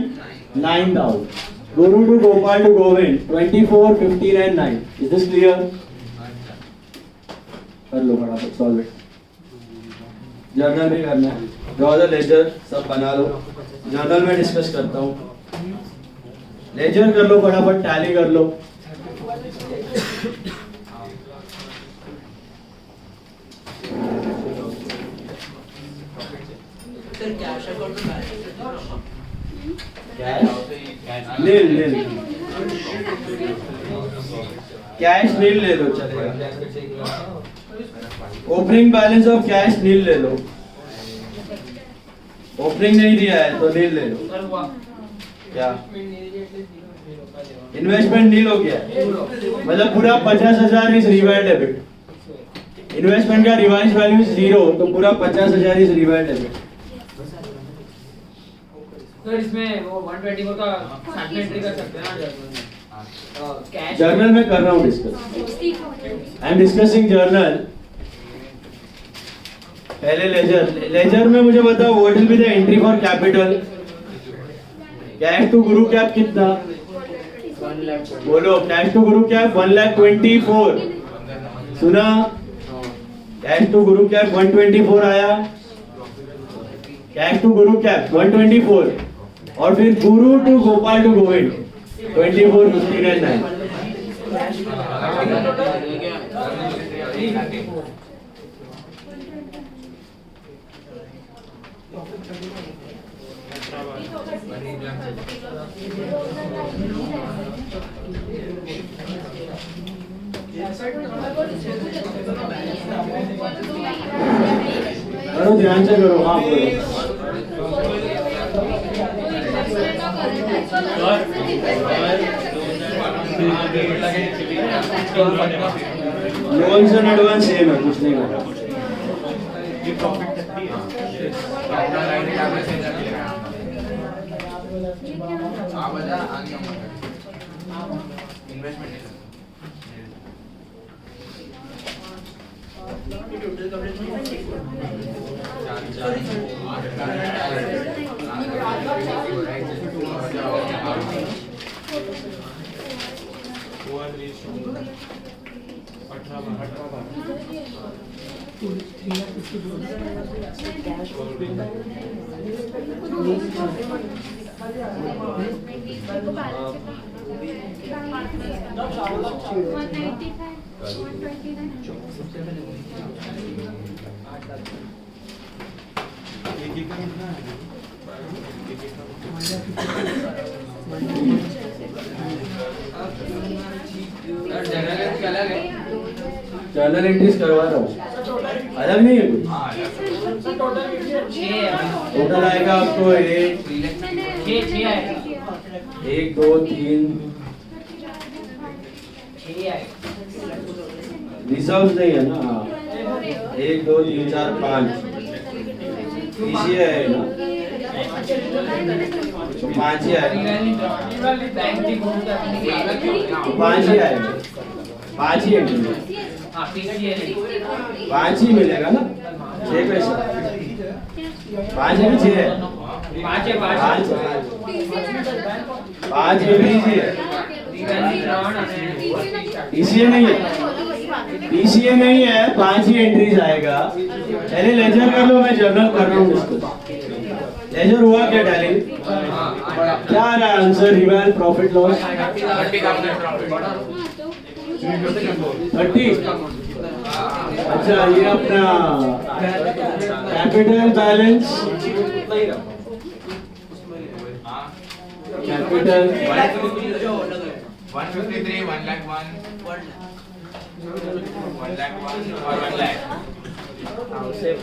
9,000. Guru to Gopal to Govind 24, 15 and 9. Is this clear? कर लो फटाफट solve it. Journal भी करना है. Draw the laser सब बना लो. Journal में discuss करता हूँ. लेजर कर लो फटाफट. टैली कर लो. नील कैश नील ले लो. चलेगा. ओपनिंग बैलेंस ऑफ कैश नील ले लो. ओपनिंग नहीं दिया है तो नील ले लो. क्या इन्वेस्टमेंट नील हो गया? मतलब पूरा 50,000 इज रिवाइल्ड डेबिट. इन्वेस्टमेंट का रिवाइज वैल्यू 0 तो पूरा 50,000 इज रिवाइल्ड डेबिट. सर इसमें वो 124 का साथ में एंट्री कर सकते हैं ना जर्नल में कैश जर्नल में कर रहा हूँ discuss, I am discussing journal. पहले लेजर, लेजर में मुझे बताओ what will be the entry for capital. Cash to Guru cap कितना, बोलो कैश टू गुरु कैप 1,24,000 सुना, कैश टू गुरु कैप 124 आया, कैश टू गुरु कैप 124 और फिर Guru to Gopal to Govind 24, 15 and 9। करो ध्यान से करो, हाँ करो। लोन्स एंड एडवांस सेम है, कुछ नहीं होगा। जर्नल एंट्रीज करवा रहा हूँ, अलग नहीं है कुछ। टोटल आएगा आपको 1 2 3 रिजर्व नहीं है ना, 1 2 3 4 5 इसी है ना, तो 5 ही आएगा, 5 ही आएगा, 5 ही एंट्री, 5 ही मिलेगा ना, 6 पैसा 5 है कि 6 है, 5 ये भी इजी है, इसी नहीं है, पीसीए नहीं है, 5 ही एंट्रीज आएगा। पहले लेजर कर लो, मैं जर्नल कर रहा हूँ इसको। लेजर हुआ क्या टैली, क्या आ रहा है आंसर, रिवाइल प्रॉफिट लॉस 30। अच्छा ये अपना कैपिटल बैलेंस, कैपिटल 153, 1,01,000, 1,01,000 और 1,00,000।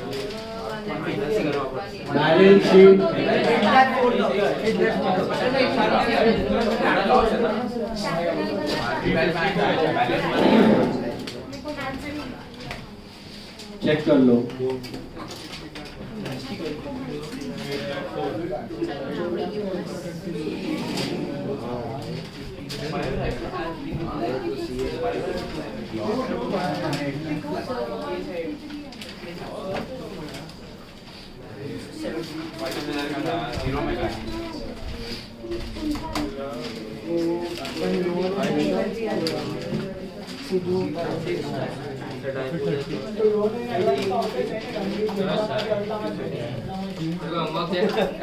बैलेंस शीट, चेक कर लो।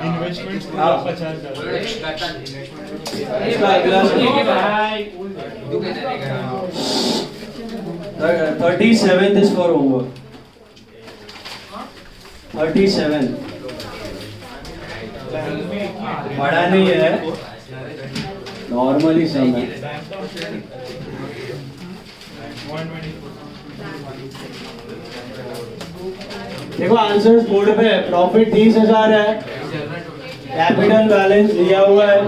Investment 37 is for homework. 37 बड़ा नहीं है, नॉर्मली सम है। देखो आंसर्स बोर्ड पे है, प्रॉफिट 30,000 है, कैपिटल बैलेंस दिया हुआ है,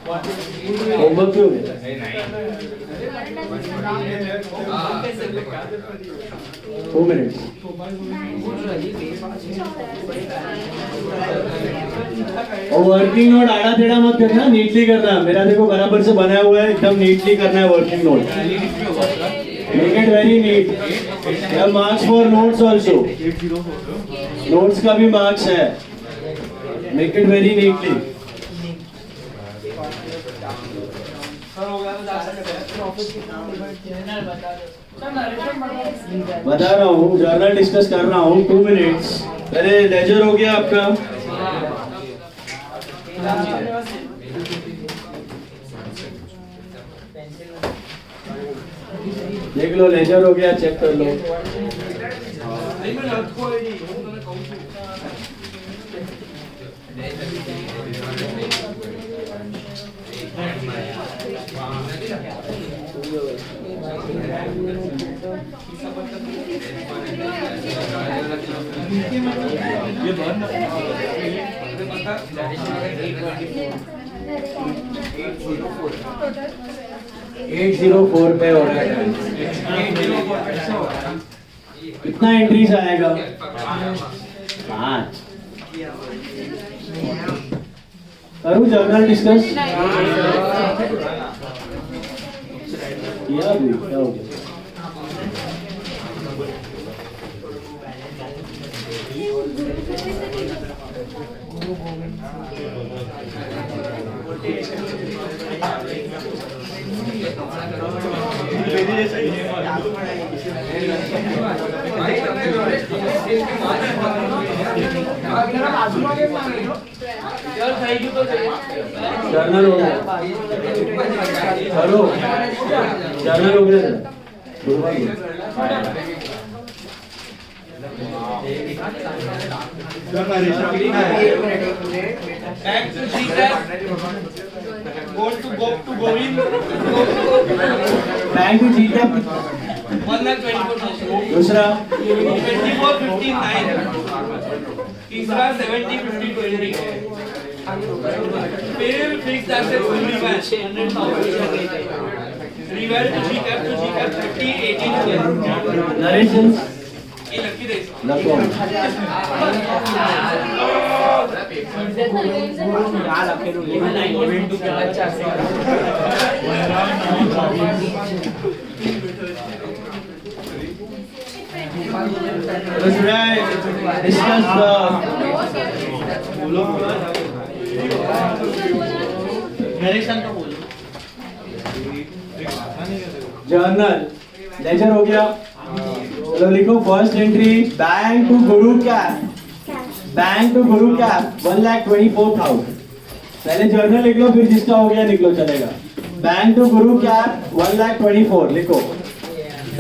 होमवर्क क्यों है? 2 minutes. और वर्किंग नोट आड़ा टेढ़ा मत करना, नीटली करना। मेरा देखो बराबर से बनाया हुआ है, एकदम नीटली करना है working note. Make it very neat. Marks for notes also, notes का भी मार्क्स है। Make it very neatly. बता रहा हूँ, जर्नल डिस्कस कर रहा हूँ। 2 मिनट्स। पहले लेजर हो गया आपका। देख लो, लेजर हो गया, चेक कर लो। एट 804 पे हो रहा है। कितना एंट्रीज आएगा? 5। करूँ जर्नल डिस्कस? किया भी क्या हो गया? जर्नल हो गया, करो जर्नल हो गया। बैंक टू जीता दूसरा 2459 तीसरा 70-50-20 फिर fix asset reval to G cap 30-18 narrations ये लकी दे लको Let's discuss नरेशन का बोलो जर्नल लेजर हो गया। चलो लिखो first entry bank to Guru cap, bank to Guru cap 1,24,000। पहले जर्नल लिख लो, फिर जिसका हो गया लिख लो, चलेगा। बैंक टू गुरु कैप 1,24,000 लिखो।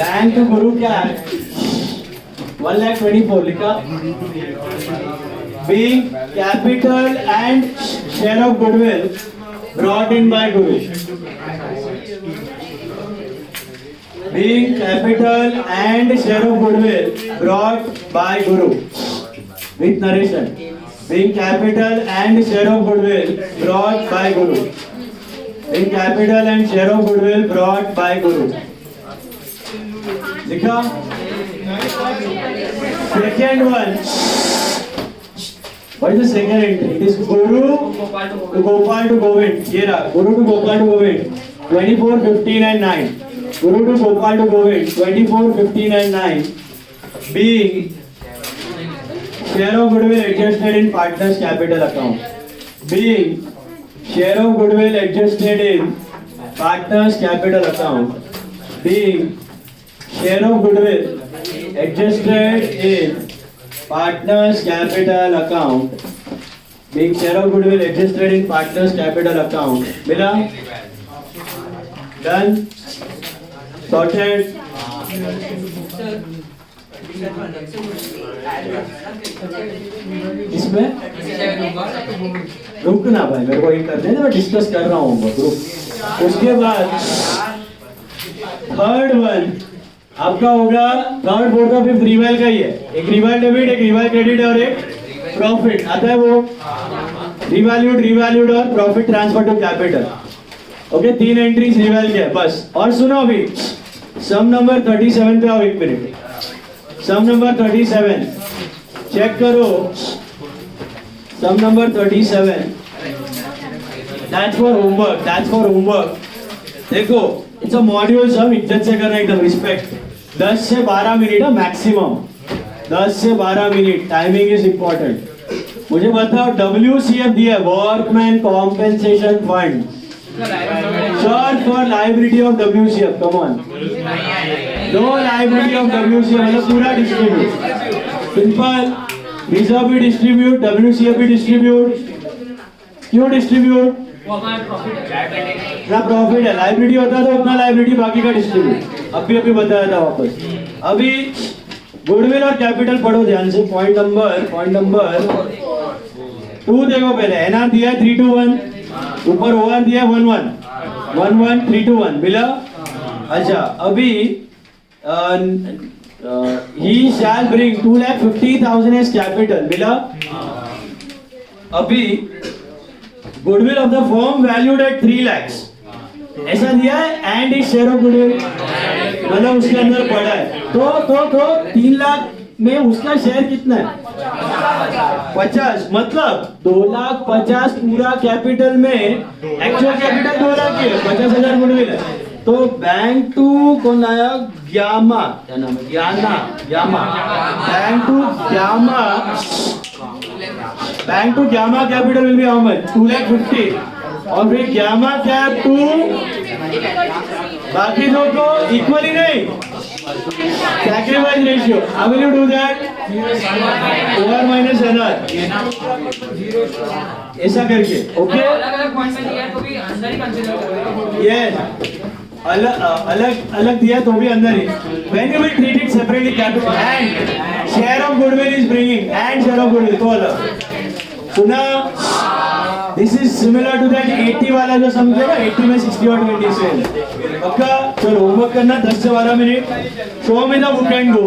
बैंक टू गुरु कैप 1,24,000 लिखा। Being capital and share of goodwill brought in by Guru. Being capital and share of goodwill brought by Guru. With narration. Being capital and share of goodwill brought by Guru. Being capital and share of goodwill brought by Guru. लिखा। Second one. What is the second entry? It is Guru to Gopal to Govind. ये रहा, Guru to Gopal to Govind 24, 15 and 9. Guru to Gopal to Govind 24, 15 and 9. Being share of goodwill adjusted in partners capital account. Being share of goodwill adjusted in partners capital account. Being share of goodwill adjusted in partners capital account. Being share of goodwill adjusted in partners capital account. मिला? Done? Sorted? इसमें रुकना भाई, मेरे को ये करने दे, मैं discuss कर रहा हूँ ग्रुप। उसके बाद थर्ड वन आपका होगा, थर्ड फोर्थ और फिफ्थ रिवाइल का ही है। एक रिवाइल डेबिट, एक रिवाइल क्रेडिट और एक प्रॉफिट आता है वो रिवैल्यूड और profit transfer to capital. Okay, 3 entries revalue किया बस। और सुनो अभी सम नंबर 37 पे आओ, एक मिनट। सम नंबर 37 चेक करो, सम नंबर 37, दैट्स फॉर होमवर्क। देखो इट्स अ मॉड्यूल सम, इज्जत से करना, एकदम रिस्पेक्ट। 10 से 12 मिनट है मैक्सिमम, 10 से 12 मिनट, टाइमिंग इज इंपॉर्टेंट। मुझे बताओ WCF दिया है, workman compensation fund, search for liability of WCF, come on. No liability of WCF मतलब पूरा डिस्ट्रीब्यूट, सिंपल। रिजर्व भी डिस्ट्रीब्यूट, WCF भी डिस्ट्रीब्यूट। क्यों डिस्ट्रीब्यूट? ना प्रॉफिट है, लाइबिलिटी होता तो उतना लाइबिलिटी, बाकी का डिस्ट्रीब्यूट। अभी बताया था वापस। अभी गुडविल और कैपिटल पढ़ो ध्यान से। पॉइंट नंबर 2 देखो पहले। NR दिया है 3 to 1, ऊपर OR दिया है 1 3 to 1 मिला। अच्छा अभी he shall bring 2,50,000 as capital मिला। अभी goodwill of the firm valued at 3 lakhs ऐसा दिया है, and is share of goodwill मतलब उसके अंदर पड़ा है। तो 3 लाख में उसका शेयर कितना है? 50, मतलब 2,50,000 पूरा कैपिटल में। एक्चुअल कैपिटल 2 लाख है, 50,000 गुडविल है। तो बैंक टू कौन लाया? ग्यामा, क्या नाम है? ग्यामा। बैंक टू ग्यामा capital will be how much? 2,50,000। और फिर ग्यामा कैप टू बाकी दो को इक्वली नहीं, sacrifice ratio. How will you do that? OR minus NR ऐसा करके। ओके, अलग-अलग पॉइंट में दिया है तो भी अंदर ही कंसीडर करोगे। यस, अलग दिया तो भी अंदर ही। When you will treat it separately, capital and share of goodwill is bringing and share of goodwill तो अलग। सुना? This is similar to that 80 वाला जो समझे ना, 80 में 60 और 20 से। पक्का? चलो होमवर्क करना 10 से 12 minute. Show me the book and go।